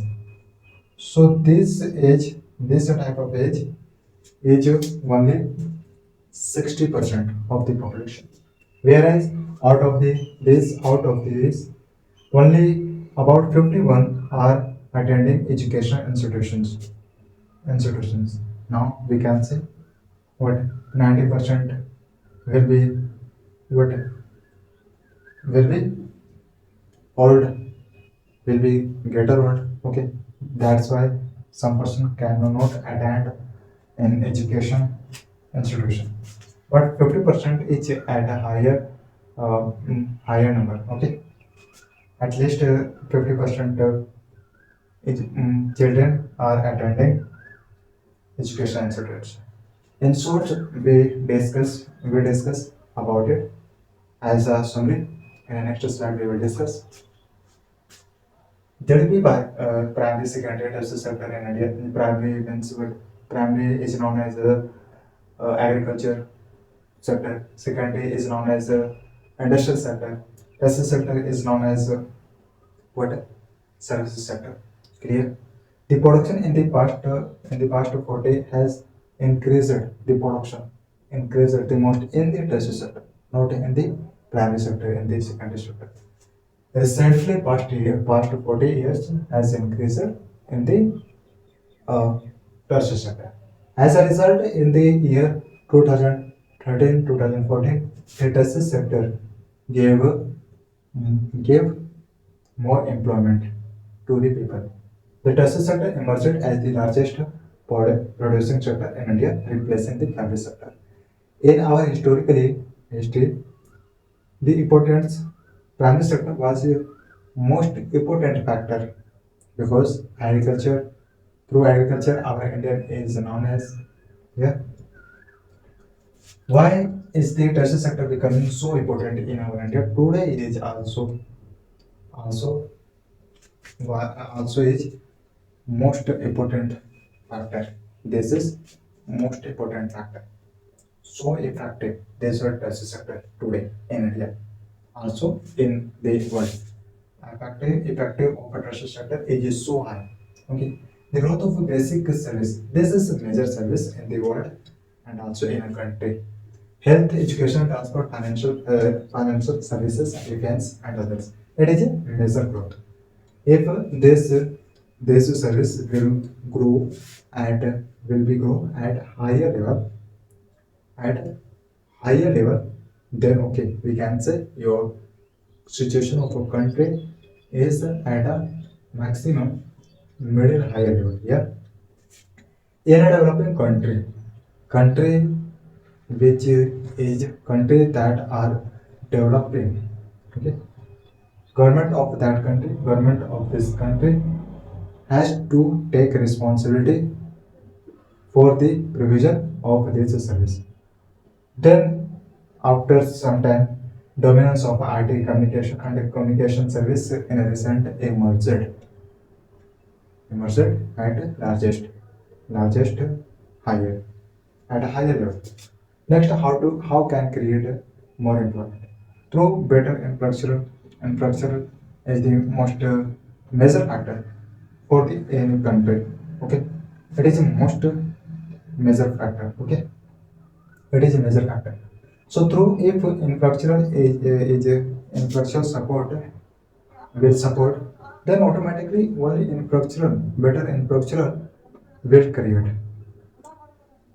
So this type of age is only 60% of the population. Whereas out of this, only about 51 are attending education institutions. Now we can say what 90% will be what will be old, will be get old. Okay, that's why some person cannot attend an education institution, but 50% is at a higher number. Okay, at least 50% children are attending education institutes. In short, we discuss about it as a summary. In the next slide, we will discuss. GDP by primary, secondary, tertiary sector in India. Primary means what? Primary is known as agriculture sector. Secondary is known as industrial sector. Tertiary sector is known as what? Services sector. Clear? The production in the past 40 has increased. The production increased the most in the tertiary sector, not in the primary sector, in the secondary sector. Recently, past 40 years has increased in the tertiary sector. As a result, in the year 2013-2014, the tertiary sector gave gave more employment to the people. The tertiary sector emerged as the largest producing sector in India, replacing the primary sector. In our history, the importance primary sector was the most important factor because agriculture through agriculture our India is known as Yeah. Why is the tertiary sector becoming so important in our India today? It is also also is most important factor. This is most important factor. So effective desert tertiary sector today in India, also in the world. Effective of a tertiary sector is so high. Okay, the growth of a basic service. This is a major service in the world and also in a country. Health, education, transport, financial services, defense, and others. It is a major growth. If this service will grow at will be grow at higher level, then okay, we can say your situation of a country is at a maximum middle higher level. Yeah, in a developing country which is country that are developing. Okay, government of this country has to take responsibility for the provision of this service. Then, after some time, dominance of IT communication and communication service in a recent emerged at largest higher at a higher level. Next, how can create more employment through better infrastructure is the most major factor for the any country. Okay, it is the most major factor. Okay, it is a major factor. So through if infrastructural support will support, then automatically only infrastructural better infrastructural will create.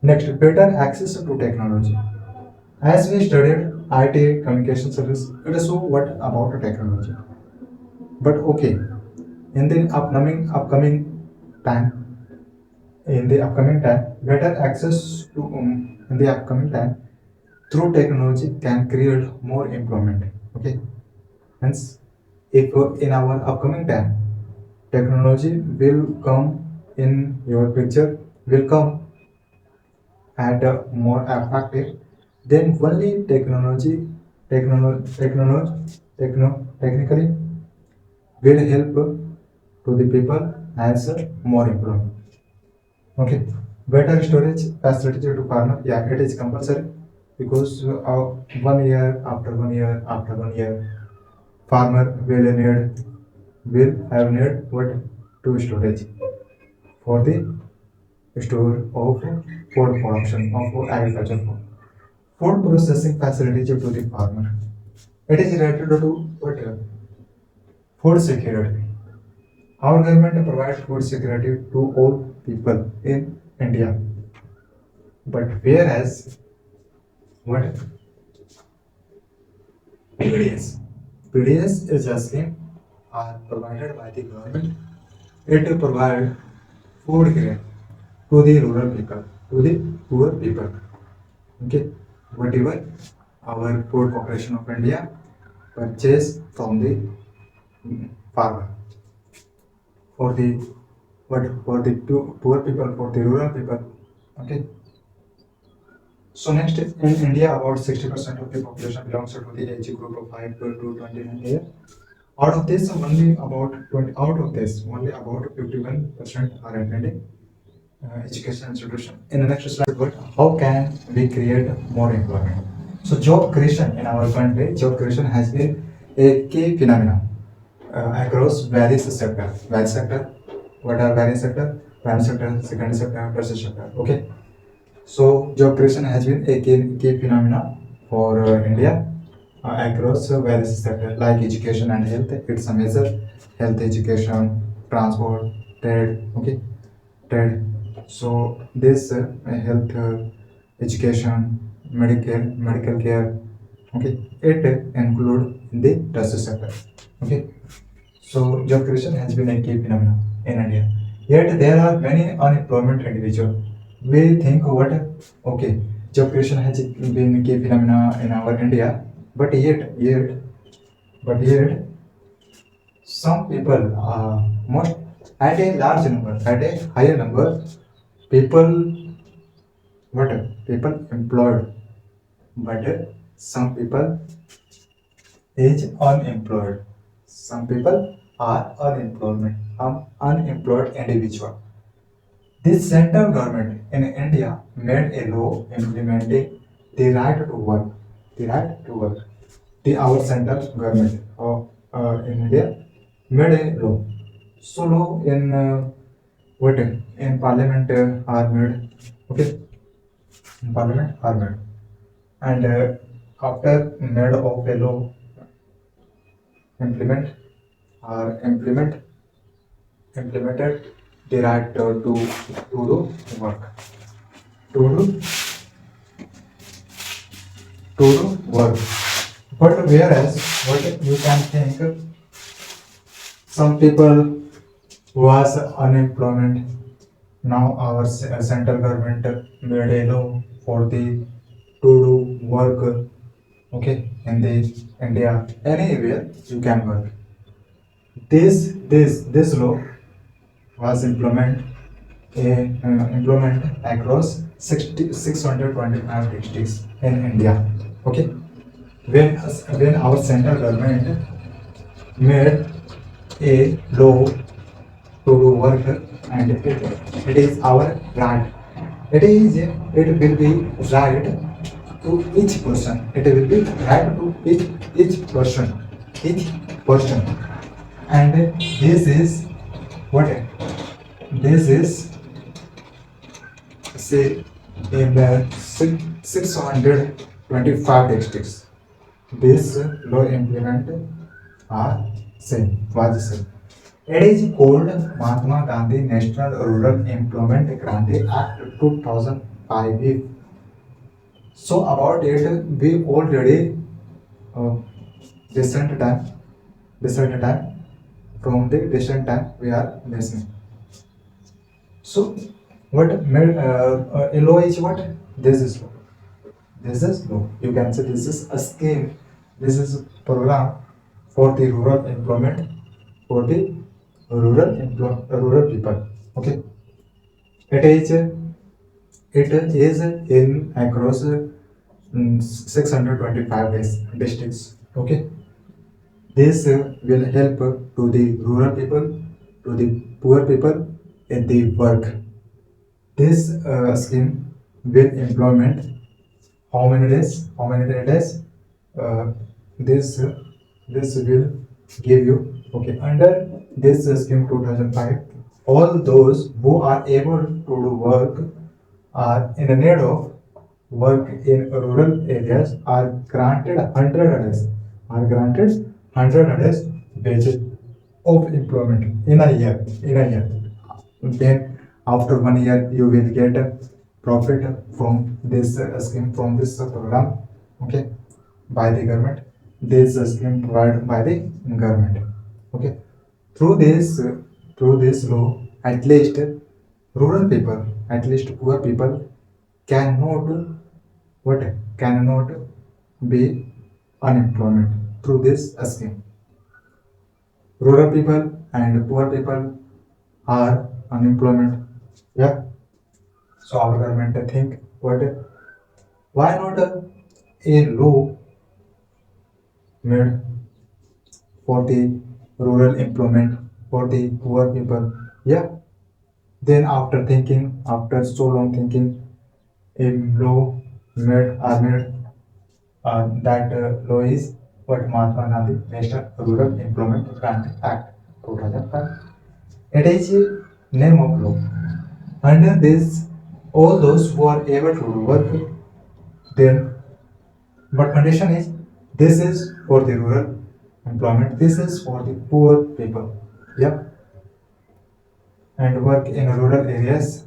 Next, better access to technology. As we studied IT communication service, it is so what about technology. But okay, in the time, better access to in the upcoming time through technology can create more employment. Okay, hence, if in our upcoming time technology will come in your picture, will come and more effective, then only technically will help to the people as more employment. Okay, better storage facility to farmer. Yeah, it is compulsory because 1 year after 1 year, farmer will have need what to storage for the store of food production of agriculture food processing facility to the farmer. It is related to what food security. Our government provides food security to all people in India. But whereas what PDS, PDS is a scheme are provided by the government. It provide food grain to the rural people, to the poor people. Okay, whatever our Food Corporation of India purchase from the farmer for the for the poor people, for the rural people. Okay, so next in India about 60% of the population belongs to the age group of 5 to 29 years. Out of this only about 20 out of this only about 51% are attending education institution. In the next slide, what how can we create more employment? So job creation in our country, job creation has been a key phenomenon across various sector. Various sector, what are various sector? Prime sector, secondary sector, tertiary sector. Okay. So job creation has been a key phenomena for India across various sectors like education and health. It's a major health, education, transport, trade. Okay, trade. So this health, education, medical care. Okay, it include the tertiary sector. Okay, so job creation has been a key phenomenon in India. Yet there are many unemployment individuals. We think what okay, job creation has been a key phenomena in our India, but yet some people most at a large number, at a higher number, people what people employed, but some people is unemployed. Some people are unemployed individual. This central government in India made a law implementing the right to work. The right to work. Our central government of in India made a law. So law in what in parliament are made. Okay, in parliament are made, and after made of a law implement implement implemented the right to do work to do to do work. But whereas what you can think, some people was unemployment. Now our central government made a law for the to do work. Okay, in the India anywhere you can work. This law was implement across 625 districts in India. Okay, when our central government made a law to do work, and it is our right. It will be right to each person. It will be right to each person, each person, and this is what this is say in the 625 districts. This law implement are same was the same. It is called Mahatma Gandhi National Rural Employment Grant Act 2005. So about it we already uh, recent time recent time from the recent time we are listening. So what made law is what? This is law. This is law. You can say this is a scheme. This is a program for the rural employment for the rural people. Okay. It is in across 625 districts. Okay. This will help to the rural people, to the poor people in the work. This scheme will implement how many days? How many days? Uh, this this will give you okay under this scheme 2005. All those who are able to do work are in need of work in rural areas are granted 100 days. Are granted 100 days wages of employment in a year. In a year. Then after 1 year you will get a profit from this scheme, from this program, okay, by the government. This scheme provided by the government. Okay, through this law, at least rural people, at least poor people cannot what cannot be unemployment through this scheme. Rural people and poor people are unemployment. Yeah. So our government think what why not a law made for the rural employment for the poor people? Yeah. Then after thinking, after so long thinking, a law made that law is what Mahatma Gandhi National Rural Employment Grant Act 2005. It is a name of law. Under this, all those who are able to work, then but condition is this is for the rural employment, this is for the poor people. Yeah, and work in rural areas.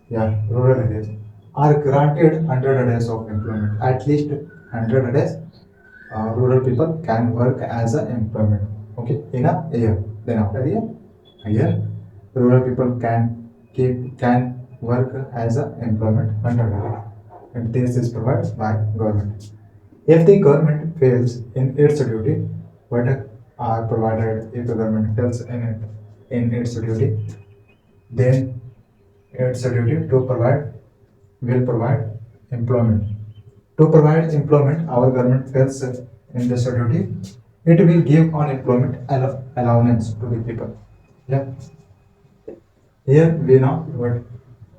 Yeah, rural areas are granted 100 days of employment. At least 100 days, rural people can work as a employment. Okay, in a year. Then after a year, rural people can work as a employment 100 days. And this is provided by government. If the government fails in its duty, what are provided if the government fails in its duty, then its duty to provide will provide employment. To provide employment, our government fails in this duty. It will give unemployment allowance to the people. Yeah. Here we know what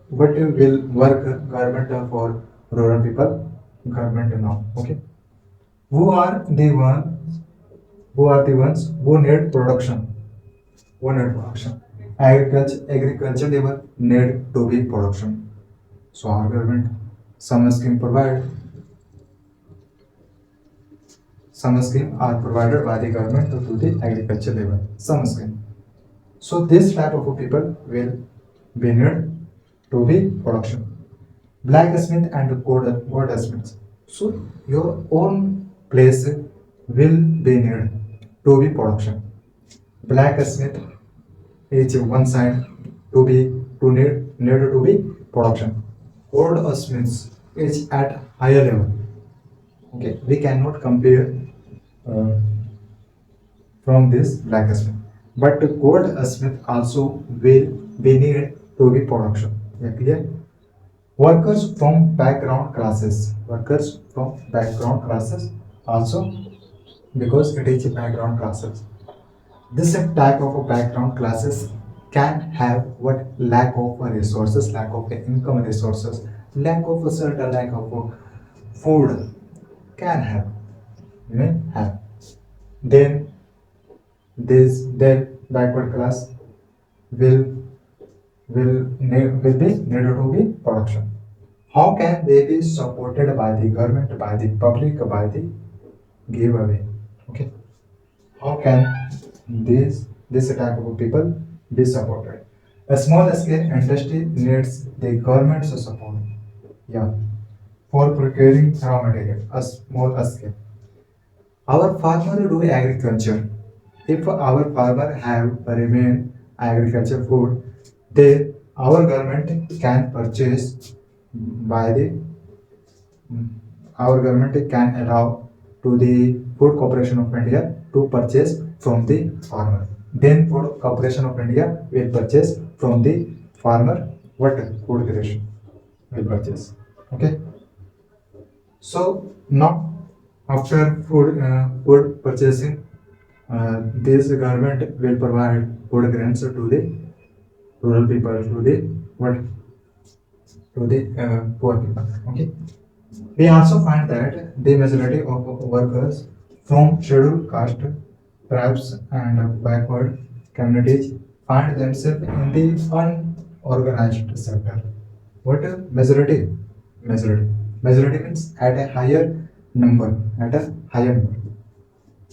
will work government for rural people. Government now. Okay. Who are the ones? Who are the ones who need production? Who need production? Agriculture labor need to be production. So our government some scheme provide some scheme are provided by the government to the agriculture labor. Some scheme. So this type of people will be need to be production. Blacksmith and goldsmith. So your own place will be need to be production. Blacksmith is one side to be to need to be production. Goldsmith is at higher level. Okay, we cannot compare uh, from this blacksmith. But goldsmith also will be need to be production. Yeah, clear? Workers from background classes. Workers from background classes also because it is a background classes. This type of background classes can have what lack of resources, lack of income resources, lack of shelter, lack of food can have, may have. Then this then backward class will will be needed to be production. How can they be supported by the government, by the public, by the giveaway? Okay. How can this type of people be supported? A small scale industry needs the government's support. Yeah. For procuring raw material, a small scale. Our farmer do agriculture. If our farmer have remain agriculture food, then our government can purchase by the our government can allow to the Food Corporation of India to purchase from the farmer. Then Food Corporation of India will purchase from the farmer what food creation will purchase. Okay. So now after food purchasing, this government will provide food grants to the rural people, to the what to the poor people. Okay. We also find that the majority of workers from scheduled caste, tribes, and backward communities find themselves in the unorganized sector. What a majority? Majority. Majority means at a higher number. At a higher number.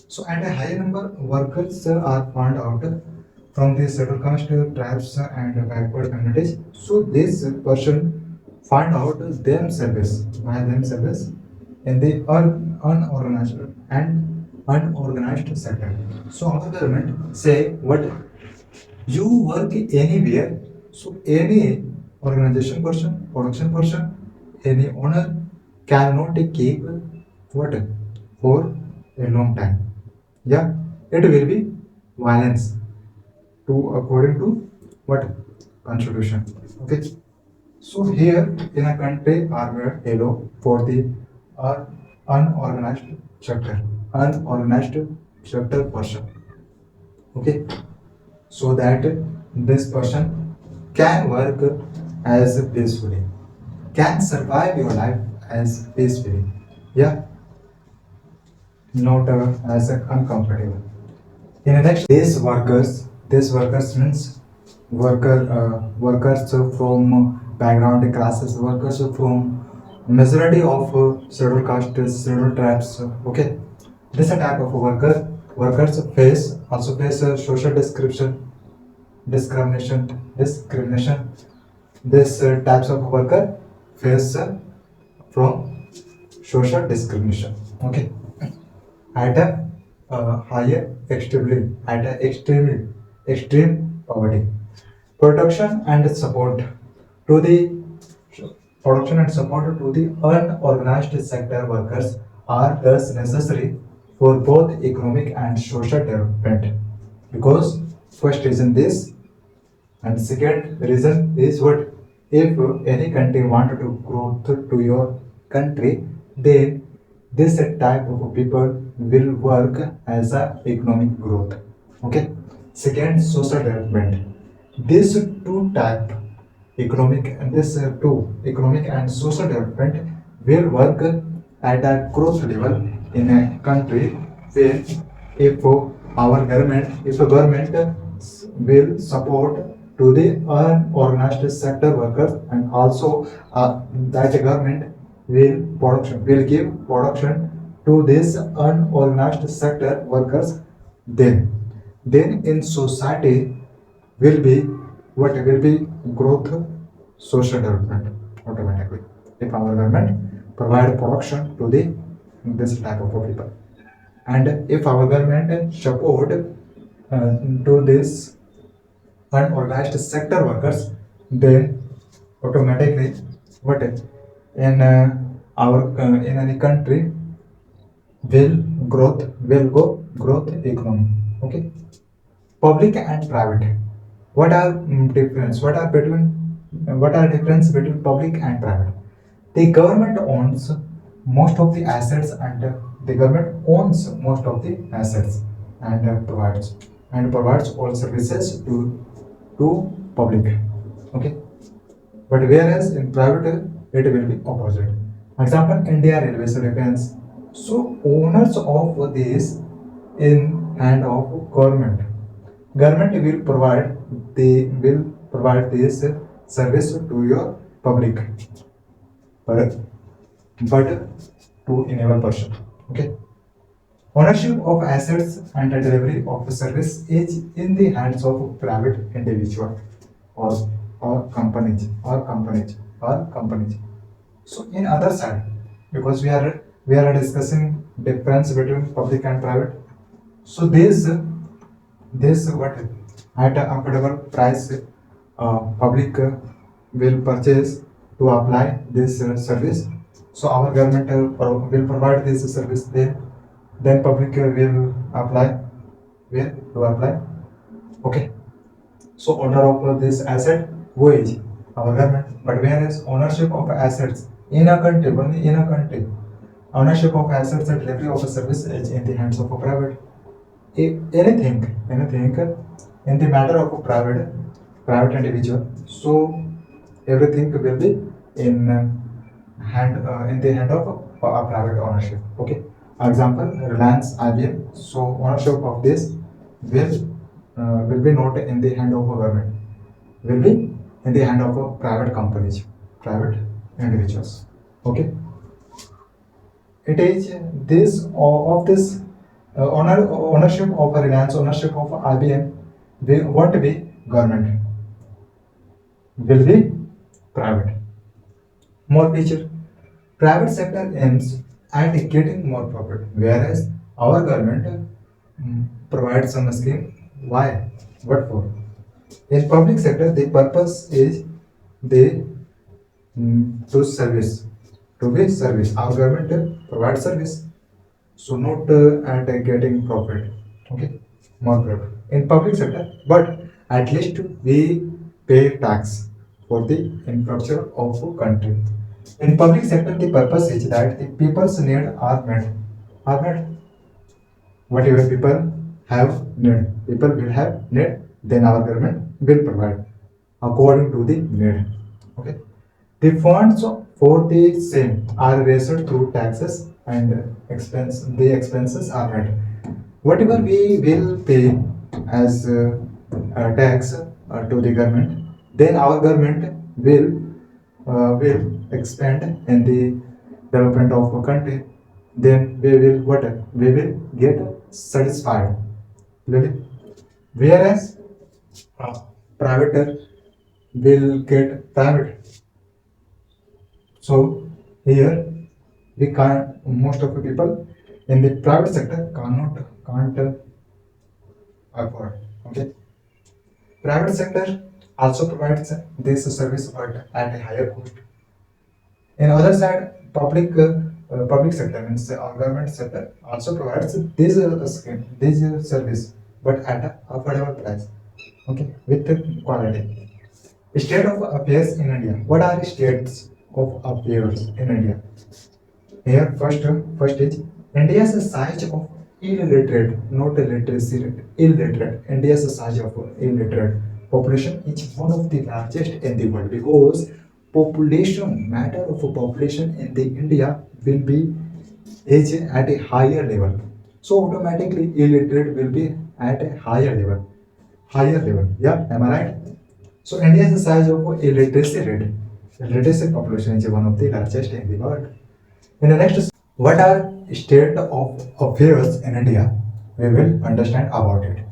So at a higher number, workers are found out from the scheduled caste, tribes, and backward communities. So this person find out themselves by themselves in the unorganized and unorganized sector. So our government say what you work anywhere. So any organization person, production person, any owner cannot keep what for a long time. Yeah, it will be violence to according to what constitution. Okay. So here in a country are yellow for the uh, unorganized sector, unorganized sector person. Okay, so that this person can work as peacefully, can survive your life as peacefully. Yeah, not as uncomfortable. In the next, these workers means workers from background classes, workers from majority of scheduled castes, scheduled tribes. Okay, this type of workers face social discrimination. This types of worker face from social discrimination. Okay, at a higher extreme poverty. Production and support to the production and support to the unorganized sector workers are thus necessary for both economic and social development. Because first reason this and second reason is what if any country want to grow to your country, then this type of people will work as a economic growth. Okay. Second, social development. These two type economic and this two economic and social development will work at a growth level in a country where if our government if a government will support to the unorganized sector workers and also that government will give production to this unorganized sector workers, then in society will be what will be growth, social development automatically if our government provide production to the this type of people, and if our government support to this unorganized sector workers, then automatically what in our in any country will will go growth economy. Okay. Public and private, what are difference what are between what are difference between public and private? The government owns most of the assets and the government owns most of the assets and provides all services to public. Okay. But whereas in private it will be opposite. Example, India Railways Defense. So owners of this in hand of government. Government will provide this service to your public, but to enable person. Okay. Ownership of assets and the delivery of service is in the hands of private individual or companies. So in other side, because we are discussing difference between public and private. So this what at a affordable price public will purchase to apply this service. So our government will provide this service, then public will apply. Okay. So owner of this asset who is our government, but whereas ownership of assets in a country, only in a country, ownership of assets and delivery of a service is in the hands of a private. If anything in the matter of a private individual, so everything will be in in the hand of a private ownership. Okay. Example, Reliance IBM. So ownership of this will be not in the hand of a government, will be in the hand of a private companies, private individuals. Okay. It is this of this ownership of a Reliance, ownership of IBM won't be government, will be private. More feature, private sector aims at getting more profit, whereas our government provides some scheme. Why? What for? In public sector, the purpose is the to service, to be service. Our government provides service, so not at getting profit. Okay, more profit in public sector, but at least we pay tax for the infrastructure of a country. In public sector, the purpose is that the people's need are met. Are met. Whatever people will have need, then our government will provide according to the need. Okay. The funds for the same are raised through taxes and the expenses are met. Whatever we will pay as tax to the government, then our government will expand in the development of a country. Then we will get satisfied. Really? Whereas private will get private. So here we can't. Most of the people in the private sector can't afford. Okay. Private sector also provides this service but at a higher cost. In other side, public sector means our government sector also provides this scheme, this service, but at a affordable price. Okay, with the quality. State of affairs in India. What are states of affairs in India? Here, first is India's size of illiterate, not literacy rate, illiterate. India's size of illiterate population is one of the largest in the world because population matter of population in the India will be is at a higher level. So automatically illiterate will be at a higher level. Higher level. Yeah, am I right? So India's size of illiteracy rate. Illiteracy population is one of the largest in the world. In the next, what are state of affairs in India? We will understand about it.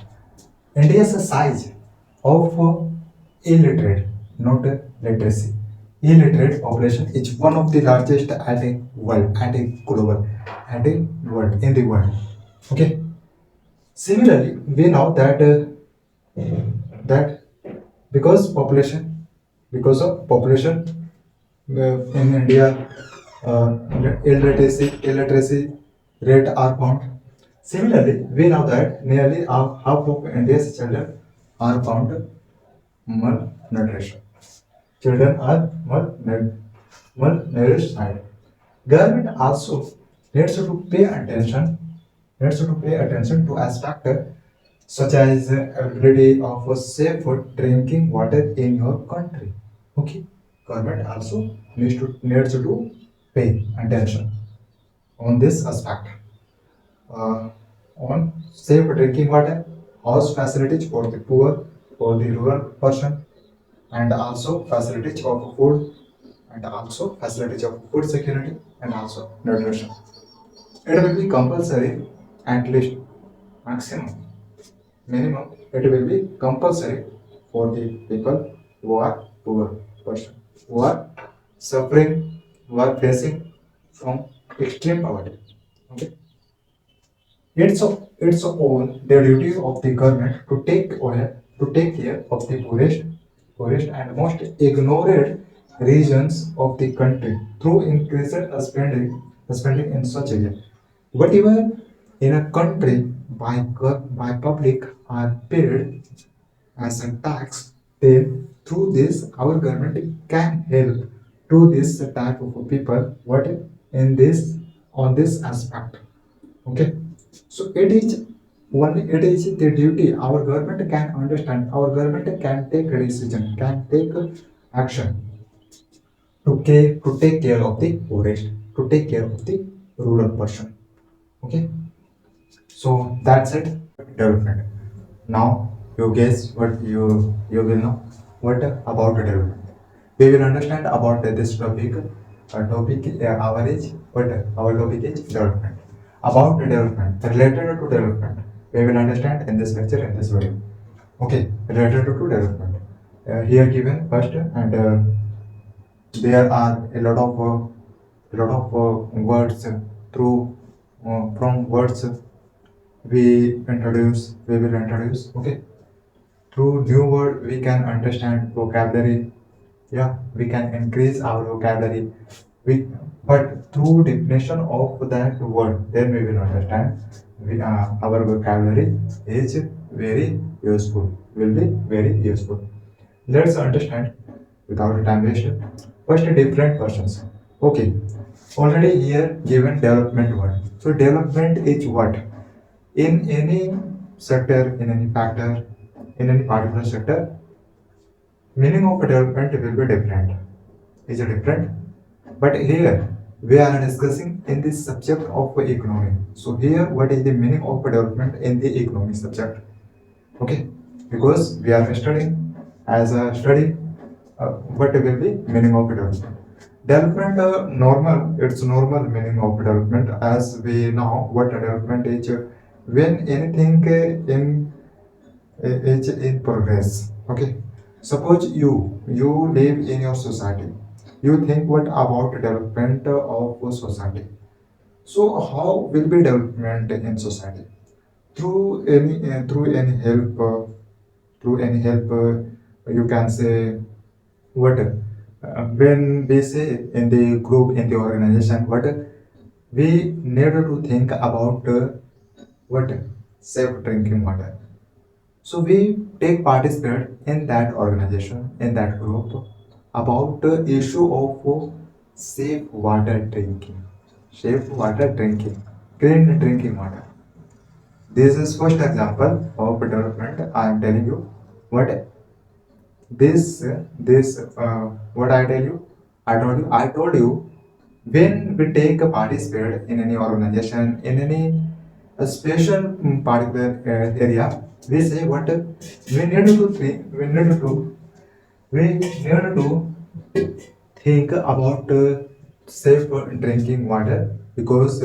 India's size of illiterate, not literacy. Illiterate population is one of the largest at a world, at a global, at a world in the world. Okay. Similarly, we know that because of population in India, illiteracy rate are found. Similarly, we know that nearly half of India's children are found malnutrition. Children are malnourished. Government also needs to pay attention to aspect such as availability of safe drinking water in your country. Okay, government also needs to pay attention on this aspect. Uh, on safe drinking water, house facilities for the poor, for the rural person, and also facilities of food, and also facilities of food security, and also nutrition. It will be compulsory, at least maximum, minimum. It will be compulsory for the people who are poor person, who are suffering, who are facing from extreme poverty. Okay. It's all the duty of the government to take care of the poorest and most ignored regions of the country through increased spending in such area. Whatever in a country by public are paid as a tax, then through this our government can help to this type of people what in this on this aspect. Okay, so it is the duty our government can understand. Our government can take a decision, can take action to take care of the poorest, to take care of the rural person. Okay, so that's it. Development. Now you guess what you will know what about development. We will understand about this topic. Our age, what our topic is development. About development, related to development, we will understand in this lecture in this video. Okay, related to development. Here given first, and there are a lot of words through from words we will introduce. Okay, through new word we can understand vocabulary. Yeah, we can increase our vocabulary. We but through definition of that word, then we will understand our vocabulary is very useful. Will be very useful. Let's understand without time waste. First, different persons. Okay, already here given development word. So development is what? In any sector, in any factor, in any particular sector, meaning of development will be different. Is it different? But here we are discussing in this subject of economy. So here, what is the meaning of development in the economy subject? Okay, because we are studying as a study, what will be meaning of development? Development, it's normal meaning of development as we know what development is when anything is in progress. Okay, suppose you live in your society, you think what about development of society. So how will be development in society? Through any help, you can say what when we say in the group in the organization what we need to think about what safe drinking water. So we take participate in that organization, in that group, about the issue of safe water drinking. Safe water drinking, clean drinking water. This is first example of development. I am telling you what what I tell you. I told you when we take a participate in any organization, in any special particular area, we say what we need to think, we need to think about safe drinking water, because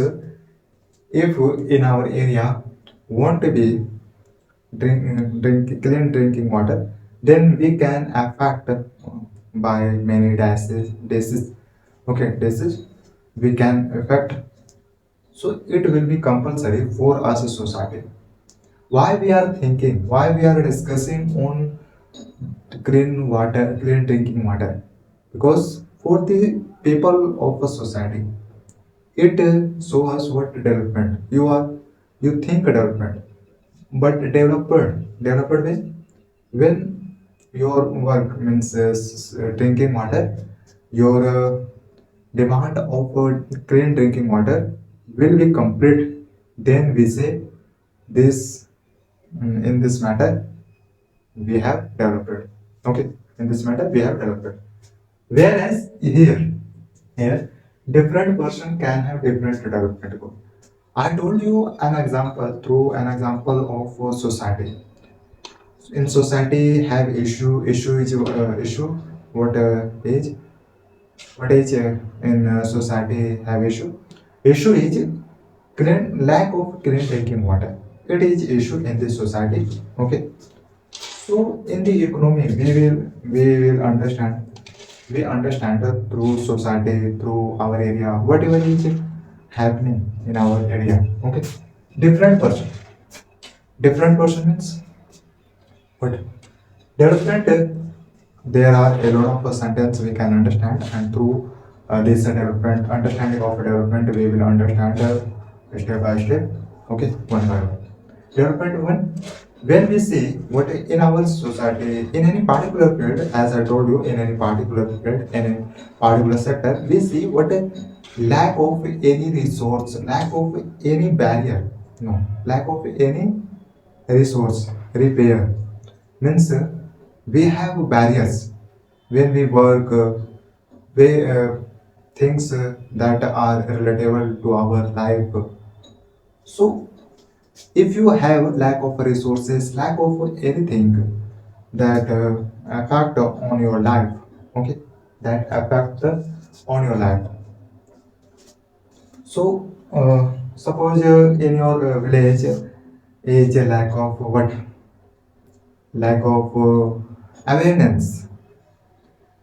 if in our area want to be drink clean drinking water, then we can affect by many diseases. Okay, diseases we can affect. So it will be compulsory for us as society. Why we are thinking? Why we are discussing on clean water, clean drinking water? Because for the people of a society, it shows us what development you think development, but developed when your work means drinking water, your demand of clean drinking water will be complete, then we say this, in this matter we have developed. Okay, in this matter we have developed. Whereas here, different person can have different development goal. I told you an example through an example of society. In society have issue is issue. What age? What age in society have issue is lack of clean drinking water. It is issue in the society. Okay, so in the economy we will understand through society, through our area, whatever is happening in our area. Okay, different person means what development. There are a lot of sentence we can understand, and through this development, understanding of development, we will understand step by step. Okay, one by one. Development one. When we see what in our society, in any particular field, as I told you, in any particular field, in any particular sector, we see what a lack of any resource, lack of any barrier, no, lack of any resource, repair, means we have barriers when we work, we things that are relatable to our life. So if you have lack of resources, lack of anything that affect on your life, okay, that affect on your life. So suppose in your village is a lack of what, lack of awareness.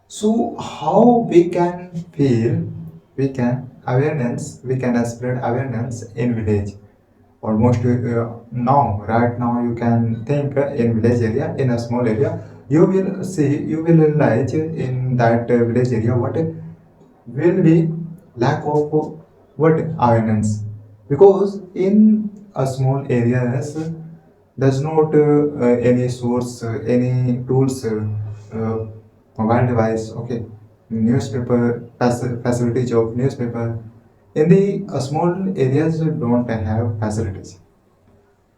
So how we can feel, we can awareness, we can spread awareness in village. Almost now, right now, you can think in village area, in a small area, you will see, you will realize in that village area what will be lack of what awareness, because in a small areas does not any source, any tools, uh, mobile device, okay, newspaper, facilities of newspaper. In the small areas don't have facilities.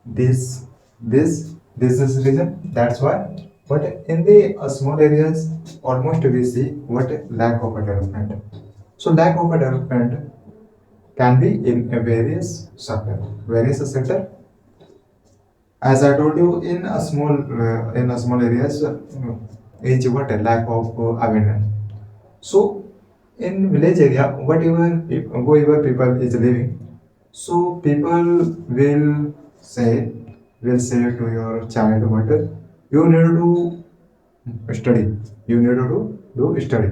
This is the reason. That's why. But in the small areas, almost we see what lack of a development. So lack of a development can be in a various sector. As I told you, in a small areas, is what a lack of awareness. So in village area, wherever people is living, so people say will say to your child what you need to study, you need to do study.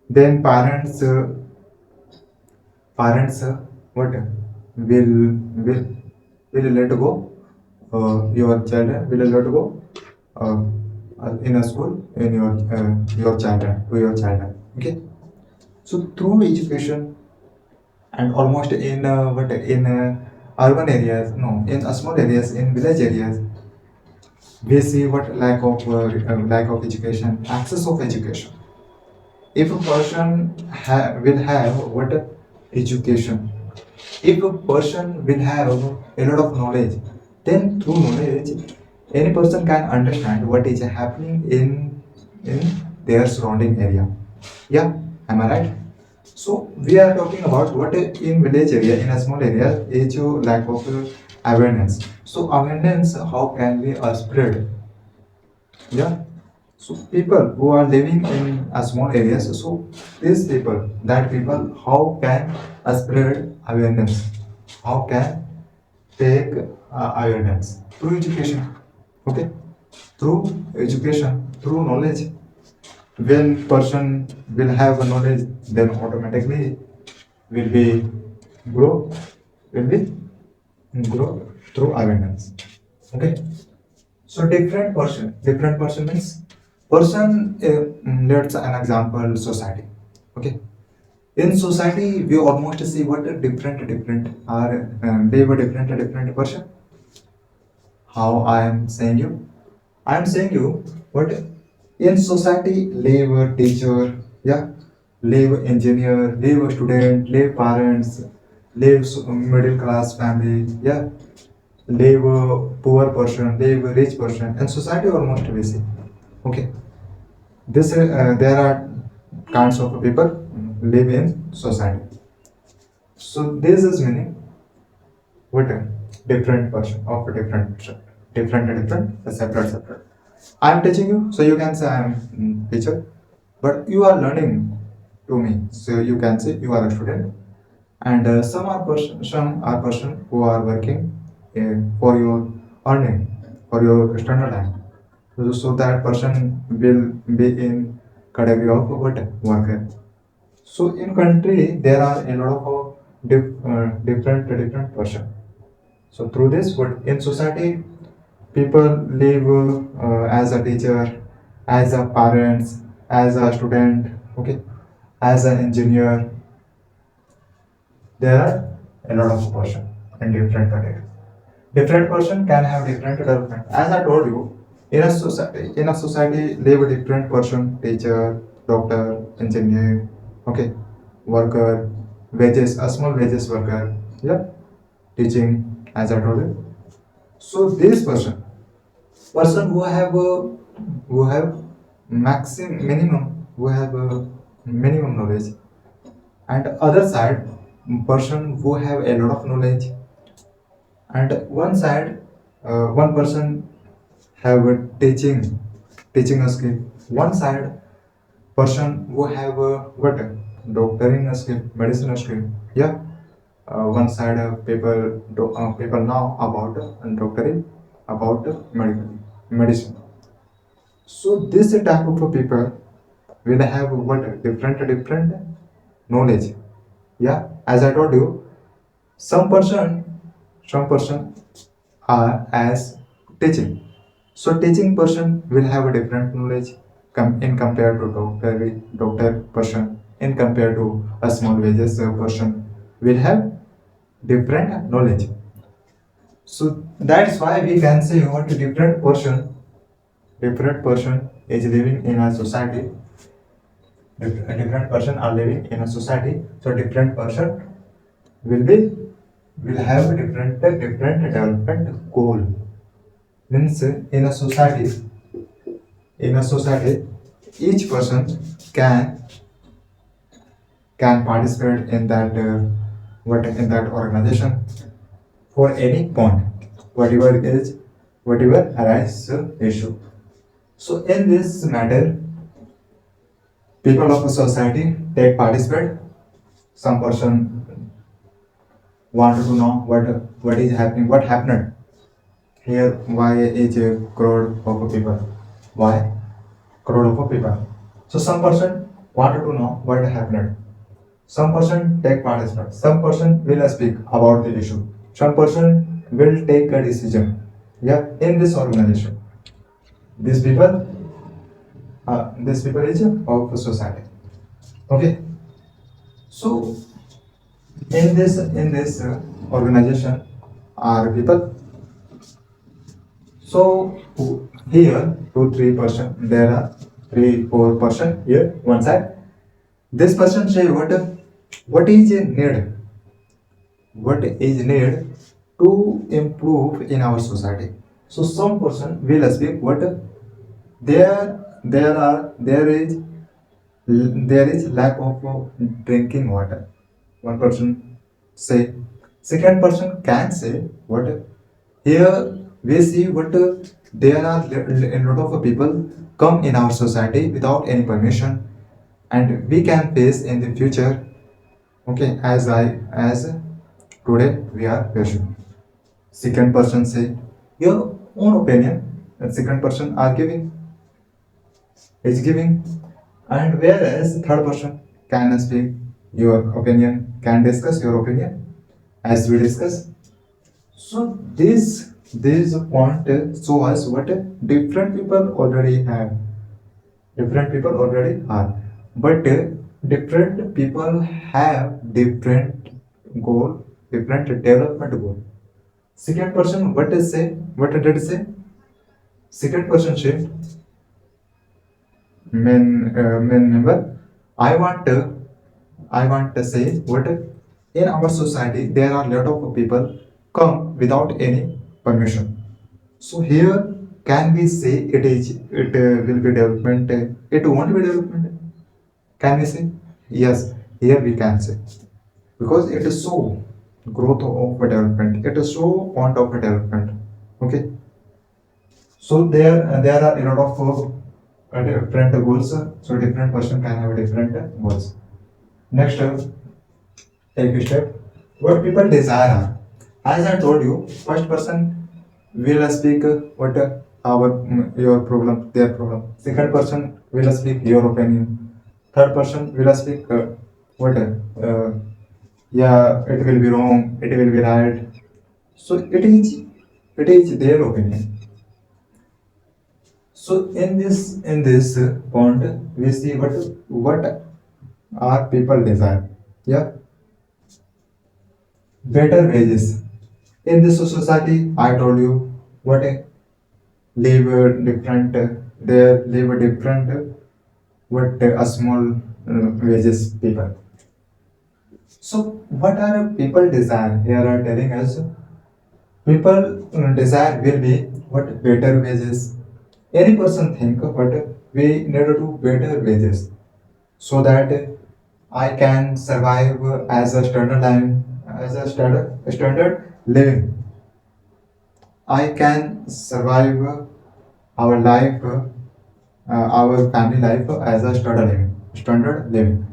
Then parents what will will let go your child, will let go uh, in a school, in your child, to your child. Okay, so through education, and almost in what in urban areas, no, in small areas, in village areas, We see what lack of education, access of education. If a person will have what education, if a person will have a lot of knowledge, then through knowledge, any person can understand what is happening in their surrounding area. Yeah, am I right? So we are talking about what in village area, in a small area, is your lack of awareness. So awareness, how can we spread? Yeah. So people who are living in a small areas, so these people, that people, how can spread awareness? How can take awareness? Through education. Okay. Through education, through knowledge. When person will have a knowledge, then automatically will be grow, will be grow through awareness. Okay. So different person means person. Let's an example society. Okay. In society, we almost see what a different are. They were different person. How I am saying you? I am saying you what in society live a teacher, yeah, live engineer, live a student, live parents, live middle class family, yeah, live a poor person, live a rich person, and society almost we see. Okay, this there are kinds of people live in society. So this is meaning what a different person of a different, separate. I am teaching you, so you can say I am teacher, but you are learning to me, so you can say you are a student. And some are person who are working for your earning, for your standard time. So that person will be in category of what worker. So in country there are a lot of different person. So through this, what in society, people live as a teacher, as a parents, as a student, okay, as an engineer. There are a lot of person in different categories. Different person can have different development. As I told you, in a society live a different person, teacher, doctor, engineer, okay, worker, wages, a small wages worker, yeah, teaching, as I told you. So this person who have maximum minimum who have a minimum knowledge, and other side person who have a lot of knowledge, and one side one person have a teaching a skill, one side person who have a what doctoring a skill, medicine skill, yeah. One side people know about doctoring, about medical medicine. So this type of people will have what different knowledge. Yeah, as I told you, some person are as teaching. So teaching person will have a different knowledge in compared to doctor person, in compared to a small wages person will have different knowledge. So that's why we can say what a different person is living in a society. A different person are living in a society. So different person will be will have a different development goal. Means in a society, each person can can participate in that what in that organization for any point, whatever is whatever arises issue. So in this matter, people of a society take participate. Some person wanted to know what is happening, what happened here, why is a crowd of people, why crowd of people. So some person wanted to know what happened. Some person take participate. Some person will speak about the issue. Some person will take a decision. Yeah, in this organization, these people is of society. Okay. So in this organization are people. So here 2 3%, there are 3 4% here one side. This person say what is a need, what is need to improve in our society. So some person will speak what there is lack of drinking water. One person say. Second person can say what here we see what there are a lot of people come in our society without any permission, and we can face in the future. Okay, as today we are patient. Second person say your own opinion, and second person are giving is giving, and whereas third person can speak your opinion, can discuss your opinion as we discuss. So this point show us what different people already have, different people already are, but different people have different goal, different development goal. Second person what is say, what did it say? Second person say main member, I want to I want to say what in our society there are lot of people come without any permission. So here can we say it will be development, it won't be development, can we say? Yes, here we can say, because it is so growth of development, it is so point of development. Okay, so there are a lot of different goals, so different person can have different goals. Next, take a step. What people desire are. As I told you, first person will speak what our your problem, their problem. Second person will speak your opinion. Third person will speak what yeah, it will be wrong, it will be right. So it is their opinion. So in this point we see what are people desire. Yeah, better wages. In this society, I told you what a live different. They live a different. What a small wages people. So what are people desire? Here are telling us people desire will be what better wages. Any person think what we need to do better wages, so that I can survive as a standard line, as a standard living. I can survive our life, our family life as a standard living, standard living.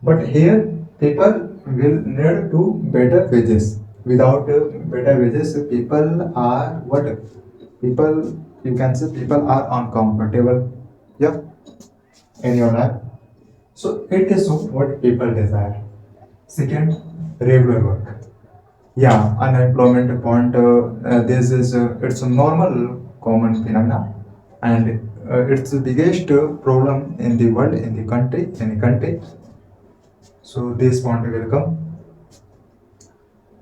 But here, people will need to better wages. Without better wages, people are what? People, you can say, people are uncomfortable. Yeah, in your life. So it is what people desire. Second, regular work. Yeah, unemployment point. This is it's a normal common phenomena, and it's the biggest problem in the world, in the country, any country. So this point will come.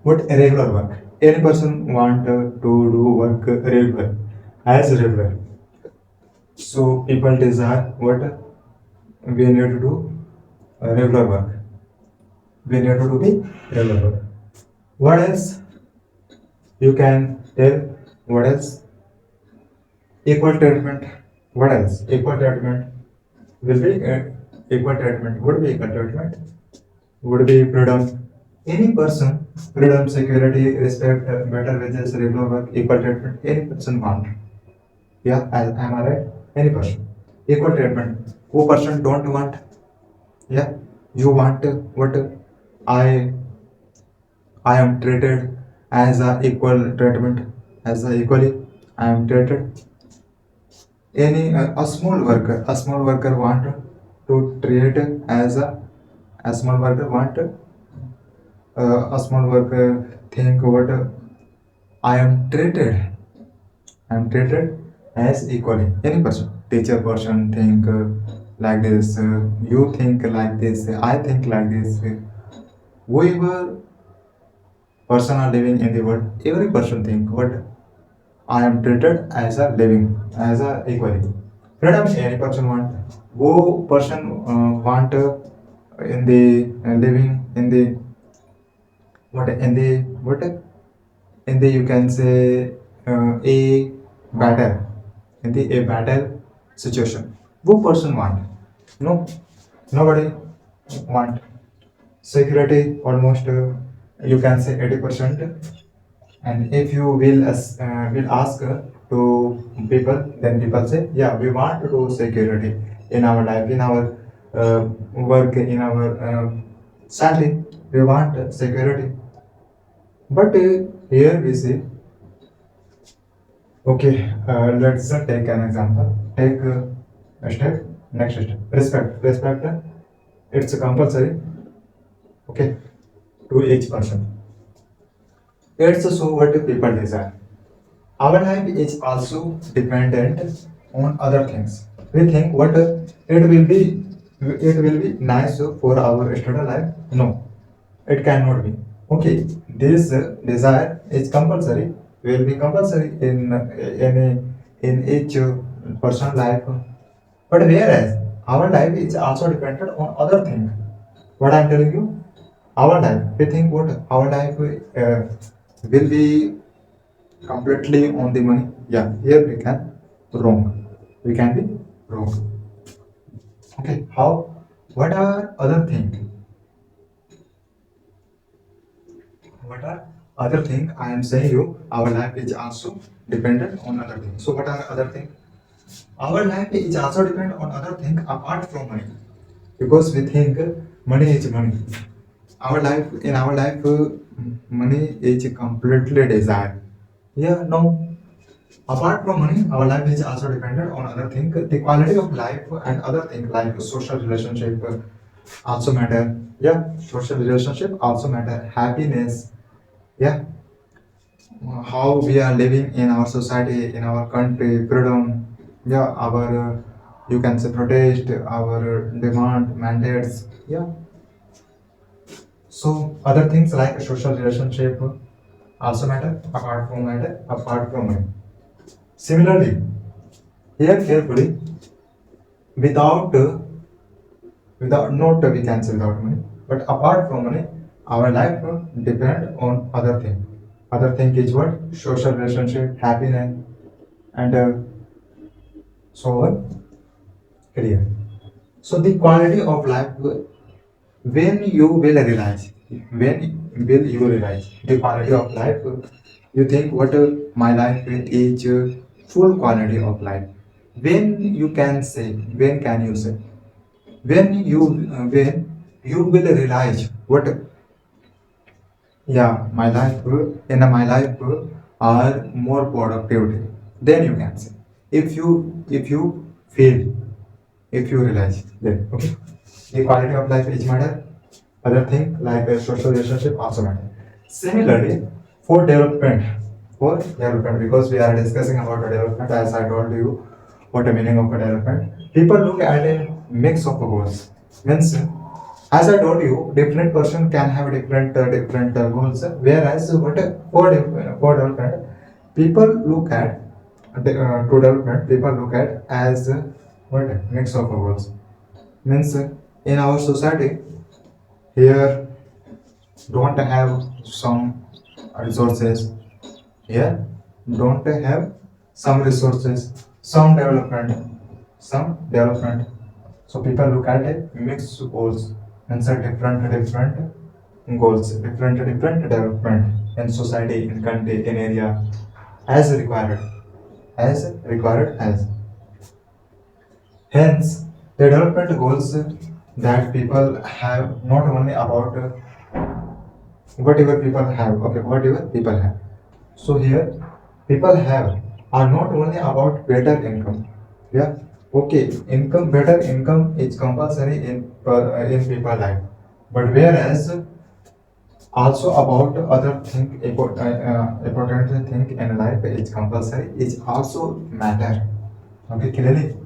What regular work? Any person want to do work regular, as regular. So people desire what we need to do regular work. We need to do the regular work. What else? You can tell what else? Equal treatment. What else? Equal treatment will be equal treatment. Would be equal treatment. Would be freedom. Any person, freedom, security, respect, better wages, regular work, equal treatment. Any person want. Yeah, am I right? Any person. Equal treatment. Who person don't want? Yeah, you want what? I I am treated as a equal treatment, as a equally. I am treated. Any a small worker want to treat as a small worker want a small worker think what I am treated, I am treated as equally. Any person, teacher person think like this, you think like this, I think like this, whoever person are living in the world, every person think what I am treated as a living, as a equally. Freedom any person want. Wo person want in the living in the what in the what in the you can say a battle in the a battle situation. Wo person want? No, nobody want security almost you can say 80%. And if you will ask to people, then people say, yeah, we want to do security in our life, in our work, in our salary. We want security. But here we see, okay, let's take an example. Take a step, next step. Respect. Respect, it's compulsory, okay, to each person. It's so what people desire. Our life is also dependent on other things. We think what it will be nice for our study life. No, it cannot be. Okay, this desire is compulsory. Will be compulsory in each person life. But whereas our life is also dependent on other things. What I'm telling you, our life. We think what our life will be completely on the money. Yeah, here we can wrong. We can be wrong. Okay, how? What are other things? What are other things? I am saying you, our life is also dependent on other things. So what are other things? Our life is also dependent on other things apart from money. Because we think money is money. In our life, money is completely desired. Yeah, no. Apart from money, our life is also dependent on other things. The quality of life and other things like social relationship also matter. Yeah, social relationship also matter. Happiness. Yeah, how we are living in our society, in our country, freedom. Yeah, our you can say protest, our demand, mandates. Yeah. So other things like social relationship also matter apart from money. Similarly, here carefully without without not we can say without money, but apart from money, our life depend on other thing. Other thing is what social relationship, happiness, and so on. Career. So the quality of life when you will realize when will you realize the quality of life you think what my life is full quality of life when you can say when can you say when you will realize what yeah my life in my life are more productivity then you can say if you fail if you realize then okay the quality of life is matter other thing like a social relationship also matter similarly for development because we are discussing about a development as I told you what the meaning of a development people look at a mix of goals means as I told you different person can have different goals whereas for development people look at to development people look at as what mix of goals means in our society here don't have some resources here don't have some resources some development so people look at a mixed goals and set different goals different development in society in country in area as required as hence the development goals that people have not only about whatever people have okay whatever people have so here people have are not only about better income yeah okay income better income is compulsory in people life but whereas also about other thing important thing in life is compulsory is also matter okay clearly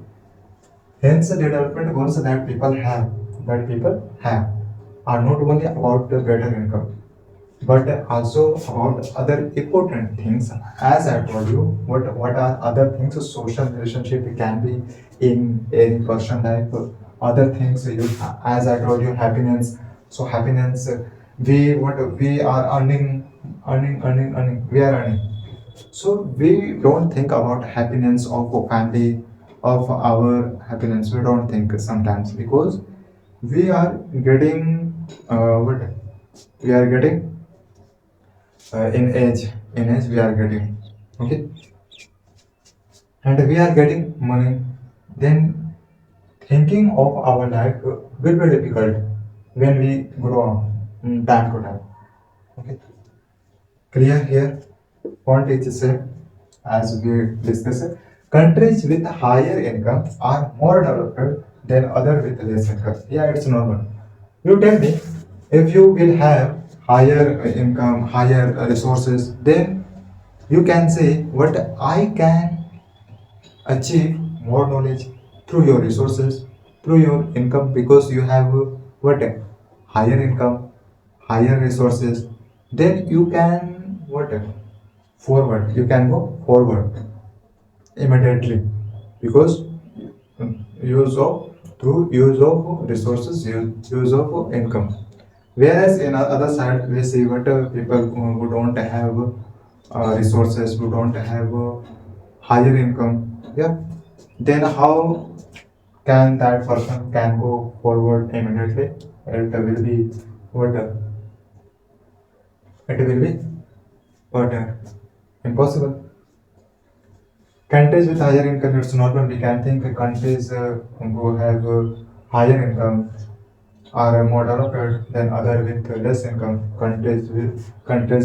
hence the development goals that people have are not only about the better income but also about other important things. As I told you, what are other things? Social relationship can be in any person life. Other things, as I told you, happiness. So happiness, we are earning. We are earning. So we don't think about happiness of a family, of our happiness. We don't think sometimes because we are getting what we are getting in age. In age we are getting, okay, and we are getting money. Then thinking of our life will be difficult when we grow up, time to time. Okay, clear here? Point is the same as we discussed. Countries with higher income are more developed than other with less income. Yeah, it's normal. You tell me, if you will have higher income, higher resources, then you can say what I can achieve more knowledge through your resources, through your income, because you have what higher income, higher resources. Then you can what forward. You can go forward immediately because use of through use of resources, use of income. Whereas in other side we see what people who don't have resources, who don't have higher income, yeah, then how can that person can go forward immediately? It will be what it will be what impossible. Countries with higher income, it's normal. We can think countries who have higher income are more developed than other with less income. Countries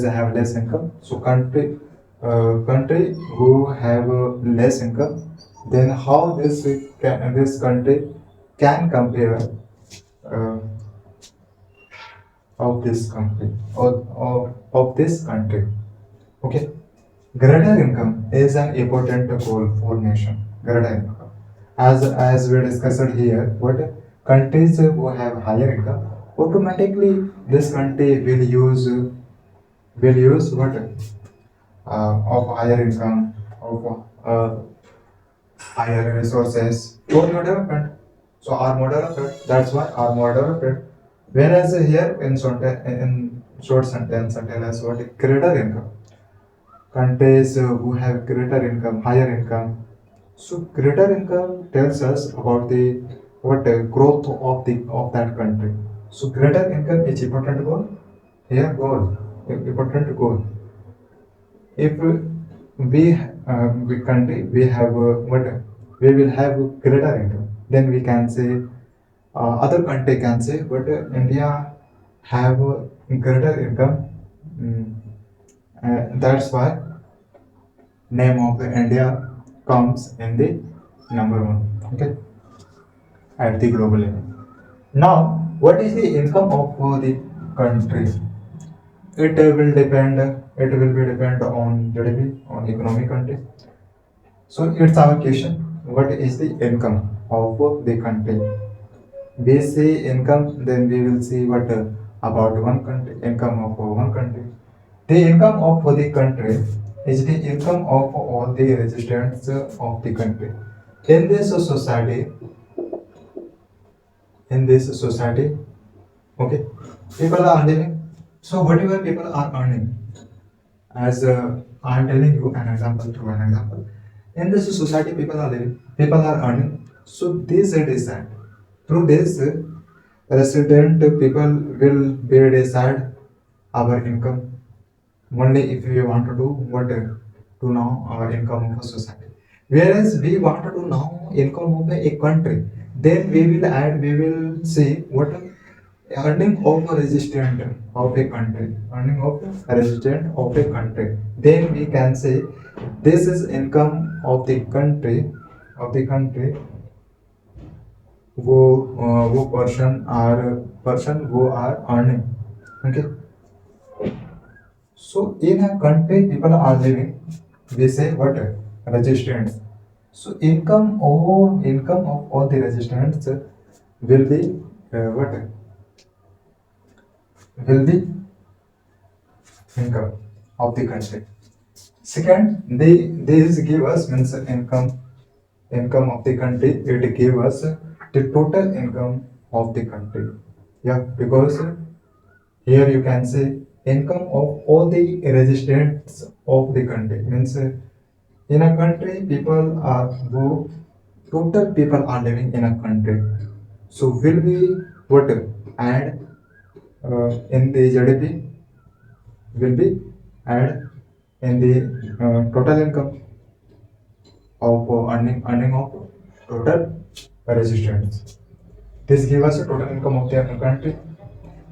that have less income. So country who have less income, then how this country can compare uh, of this country of this country. Okay. Greater income is an important goal for nation. Greater income. As we discussed here, what countries who have higher income, automatically this country will use what of higher income, of higher resources for your development. So are more developed. That's why are more developed. Whereas here in short sentence, tell us what greater income. Countries who have greater income, higher income. So greater income tells us about the what growth of that country. So greater income is important goal. Here goal, important goal. If we country we have what we will have greater income, then we can say other country can say, but India have greater income. Mm, that's why name of the India comes in the number one. Okay, at the global level. Now, what is the income of the country? It will depend. It will be depend on GDP, on economic country. So it's our question. What is the income of the country? We say income, then we will see what about one country, income of one country. The income of the country is the income of all the residents of the country. In this society, in this society, okay, people are living. So whatever people are earning, as I am telling you an example through an example. In this society, people are living, people are earning. So this it is that through this resident people will be decide our income. Only if we want to do what to know our income of a society. Whereas we want to know income of a country, then we will see what earning of a resident of a country, earning of a resident of a country. Then we can say this is income of the country wo person who are earning. Okay. So in a country people are living, we say what resistance. So income of all the resistance will be what will be income of the country. Second, these give us means income of the country. It give us the total income of the country. Yeah, because here you can say income of all the residents of the country means in a country people are who total people are living in a country. So will we what add in the GDP will be add in the total income of earning of total residents. This gives us a total income of the country.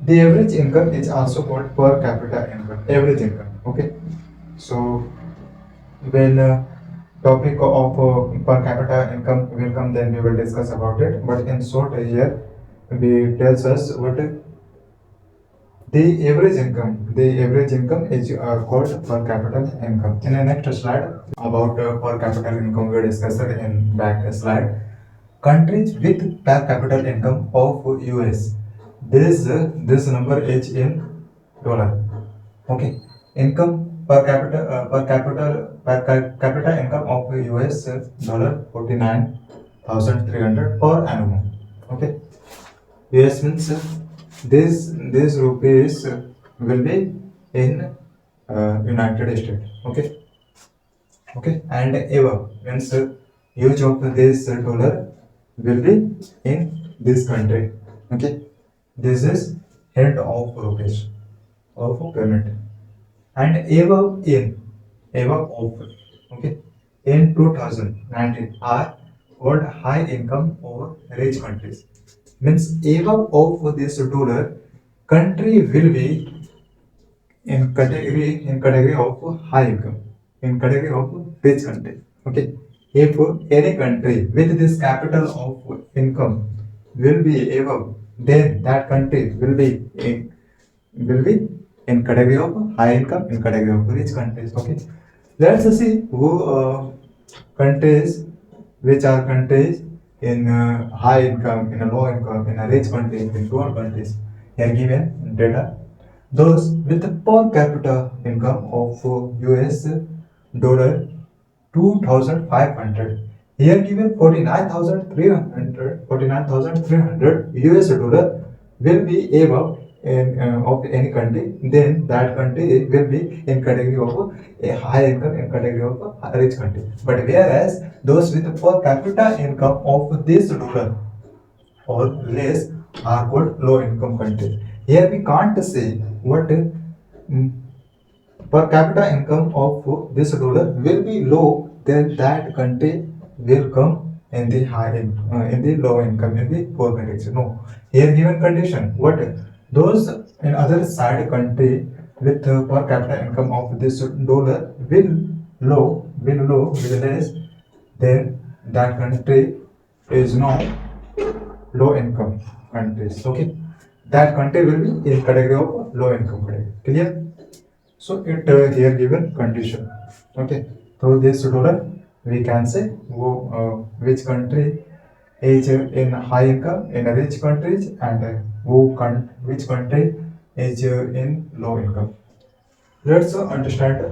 The average income is also called per capita income. Average income. Okay. So when topic of per capita income will come, then we will discuss about it. But in short here, we tells us what the average income is called per capita income. In the next slide, about per capita income, we discussed it in back slide. Countries with per capita income of US. This number is in dollar. Okay, income per capita income of US dollar 49,300 per annum. Okay, US means this rupees will be in United States. Okay, and ever means use of this dollar will be in this country. Okay, this is head of rupees of payment and ever of okay in 2019 are called high income or rich countries means ever of this dollar country will be in category of high income in category of rich country. Okay, if any country with this capital of income will be above, then that country will be in category of high income in category of rich countries. Okay, let's see who countries which are countries in high income, in a low income, in a rich country, in poor countries. Here given data. Those with per capita income of US dollar 2,500. Here given 49,300 US dollar will be above of any country, then that country will be in category of a high income in category of a rich country. But whereas those with per capita income of this dollar or less are called low income countries. Here we can't say what per capita income of this dollar will be low, then that country will come in the in the low income, in the poor countries. No, here given condition, what those in other side country with per capita income of this dollar will less, then that country is not low income countries. Okay, that country will be in category of low income category. Clear? So it here given condition. Okay, through this dollar we can say which country is in high income in rich countries and which country is in low income. Let's understand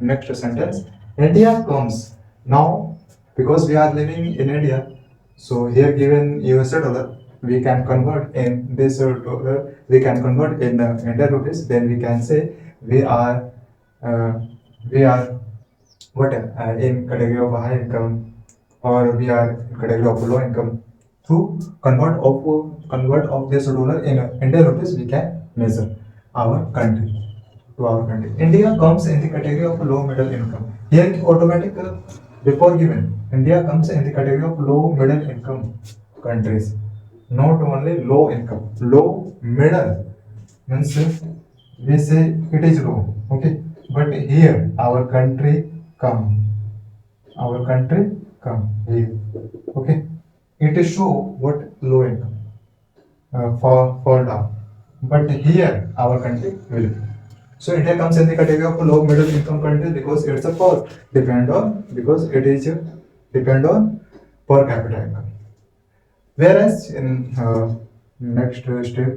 next sentence. India comes now because we are living in India. So here given US dollar, we can convert in this dollar. We can convert in Indian rupees. Then we can say we are uh, we are what in category of high income or we are in category of low income. Through convert of this dollar in Indian rupees, we can measure our country to our country. India comes in the category of low middle income. Here automatic before given, India comes in the category of low middle income countries. Not only low income, low middle means we say it is low. Okay, but here our country come here. Okay, it is show what low income fall down. But here our country will be. So India comes in the category of low middle income country because it's a per depend on because it is depend on per capita income. Whereas in next step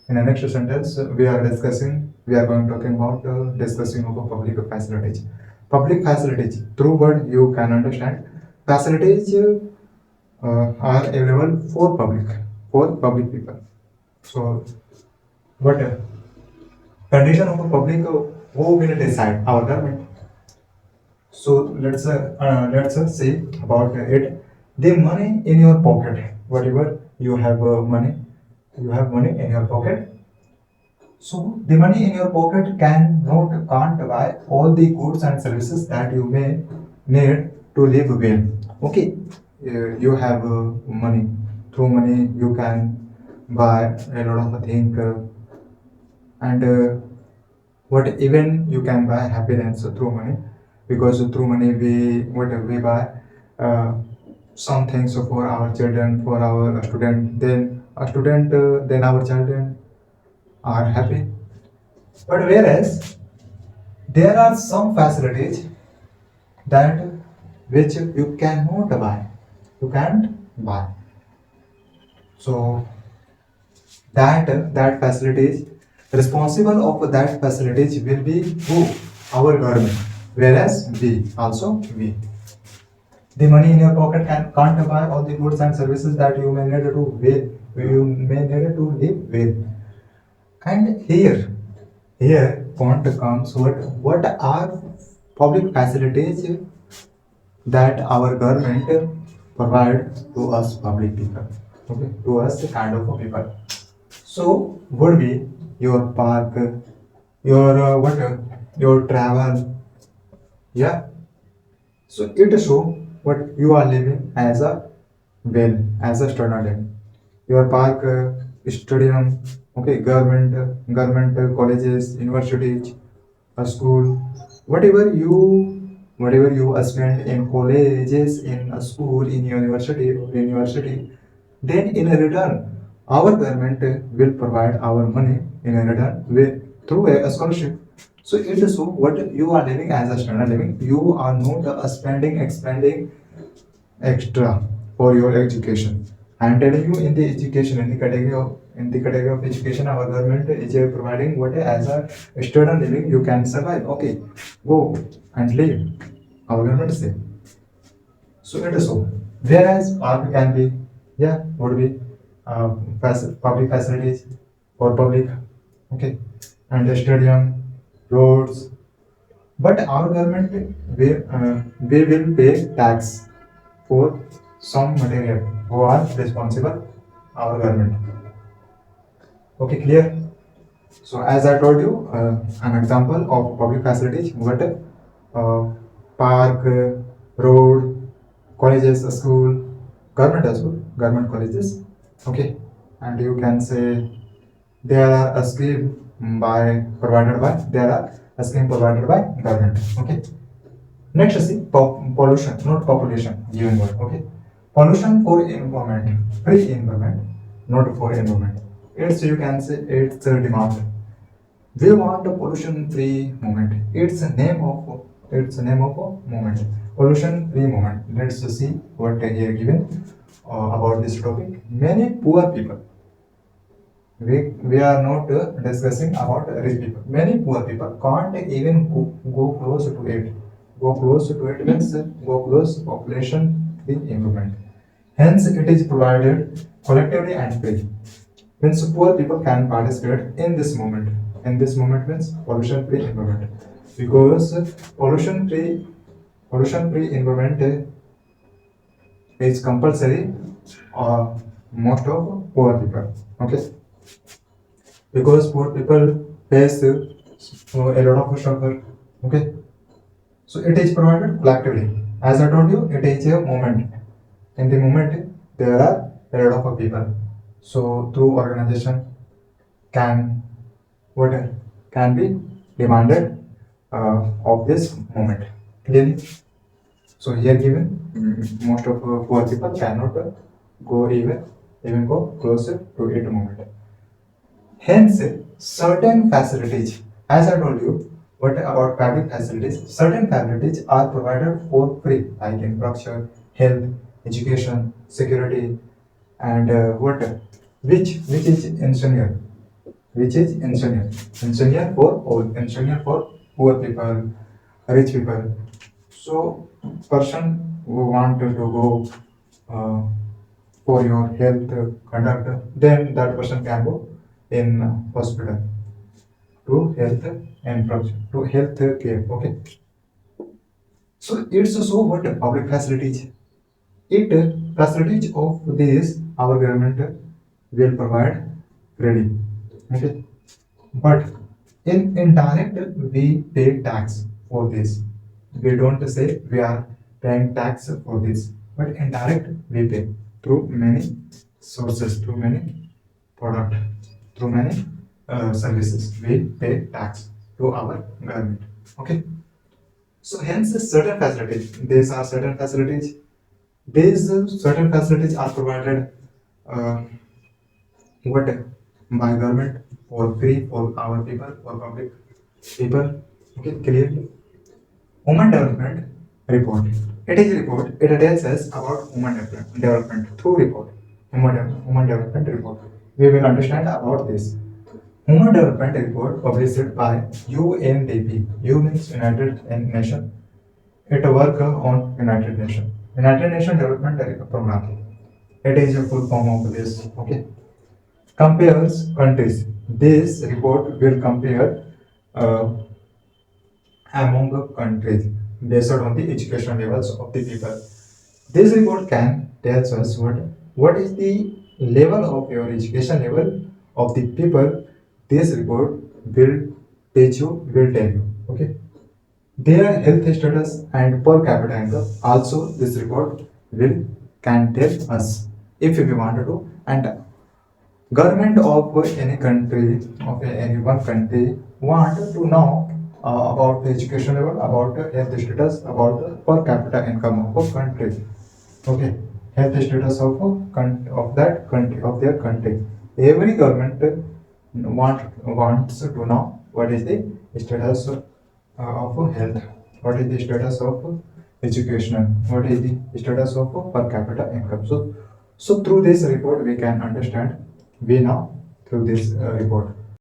in the next sentence we are discussing we are going talking about discussing about public facilities. Public facilities, through word you can understand. Facilities are available for public people. So, what condition of a public who will decide our government. So let's say about it. The money in your pocket, whatever you have you have money in your pocket. So the money in your pocket can't buy all the goods and services that you may need to live well. Okay, you have money. Through money you can buy a lot of things, and what even you can buy happiness through money, because through money we buy uh, some things for our children, for our student. Then a student, then our children are happy. But whereas there are some facilities that which you cannot buy, you can't buy. So that facilities, responsible of that facilities will be who? Our government. Whereas we, the money in your pocket can't buy all the goods and services that you may need to live with. And here point comes, what are public facilities that our government provide to us public people, okay, to us kind of people. So would be your park, your your travel, yeah. So it show what you are living as a well, as a student. Your park, stadium, okay, government colleges, universities, a school, whatever you spend in colleges, in a school, in university, then in a return, our government will provide our money in a return through a scholarship. So it is so what you are living as a student living. You are not expanding extra for your education. I am telling you, in the education, in the category of education, our government is providing what as a student living you can survive. Okay, go and live. Our government say. So it is so. Whereas park can be, yeah, would be public facilities for public, okay, and the stadium, roads. But our government we will pay tax for some material who are responsible, our government. Okay, clear? So as I told you, an example of public facilities, what park, road, colleges, school, government as well, government colleges. Okay, and you can say there are a scheme there are a scheme provided by government. Okay. Next see pollution, not population, given word. Okay. Pollution for environment, free environment, not for environment. It's you can say it's a demand. We want a pollution free movement. It's a name of a movement. Pollution free movement. Let's see what here given about this topic. Many poor people. We are not discussing about rich people. Many poor people can't even go close to it. Go close to it means go close population free improvement. Hence, it is provided collectively and free. Means poor people can participate in this movement. In this movement means pollution free environment. Because pollution free environment is compulsory most of poor people. Okay, because poor people face a lot of struggle. Okay, so it is provided collectively. As I told you, it is a movement. In the movement, there are a lot of people. So through organization can what can be demanded of this movement. Clearly. So here given most of poor people cannot go even go closer to it movement. Hence, certain facilities, as I told you, what about public facilities? Certain facilities are provided for free, like infrastructure, health, education, security, and which is essential. which is engineer. Engineer for all, engineer for poor people, rich people. So person who want to go uh, for your health conduct, then that person can go in hospital to health and to health care. Okay. So it's so what public facilities. It facilities of this our government will provide ready. Okay. But in indirect we pay tax for this. We don't say we are paying tax for this, but indirect we pay through many sources, through many product, through many services. We pay tax to our government. Okay. So hence certain facilities. These are certain facilities. These certain facilities are provided uh, what by government for free for our people, for public people. Okay, clearly. Human Development Report. It is a report. It tells us about development through report. Human Development Report. We will understand about this. Human Development Report published by UNDP. U means United Nations. It work on United Nations. United Nations Development Program. It is a full form of this. Okay. Compares countries. This report will compare uh, among countries based on the education levels of the people. This report can tell us what is the level of your education level of the people. This report will teach you, will tell you. Okay. Their health status and per capita income. Also, this report will can tell us if we wanted to. And government of any country, of any one country, want to know about the education level, about the health status, about the per capita income of a country. Okay, health status of of that country, of their country. Every government wants to know what is the status of health, what is the status of education, what is the status of per capita income. So through this report we can understand, we know through this report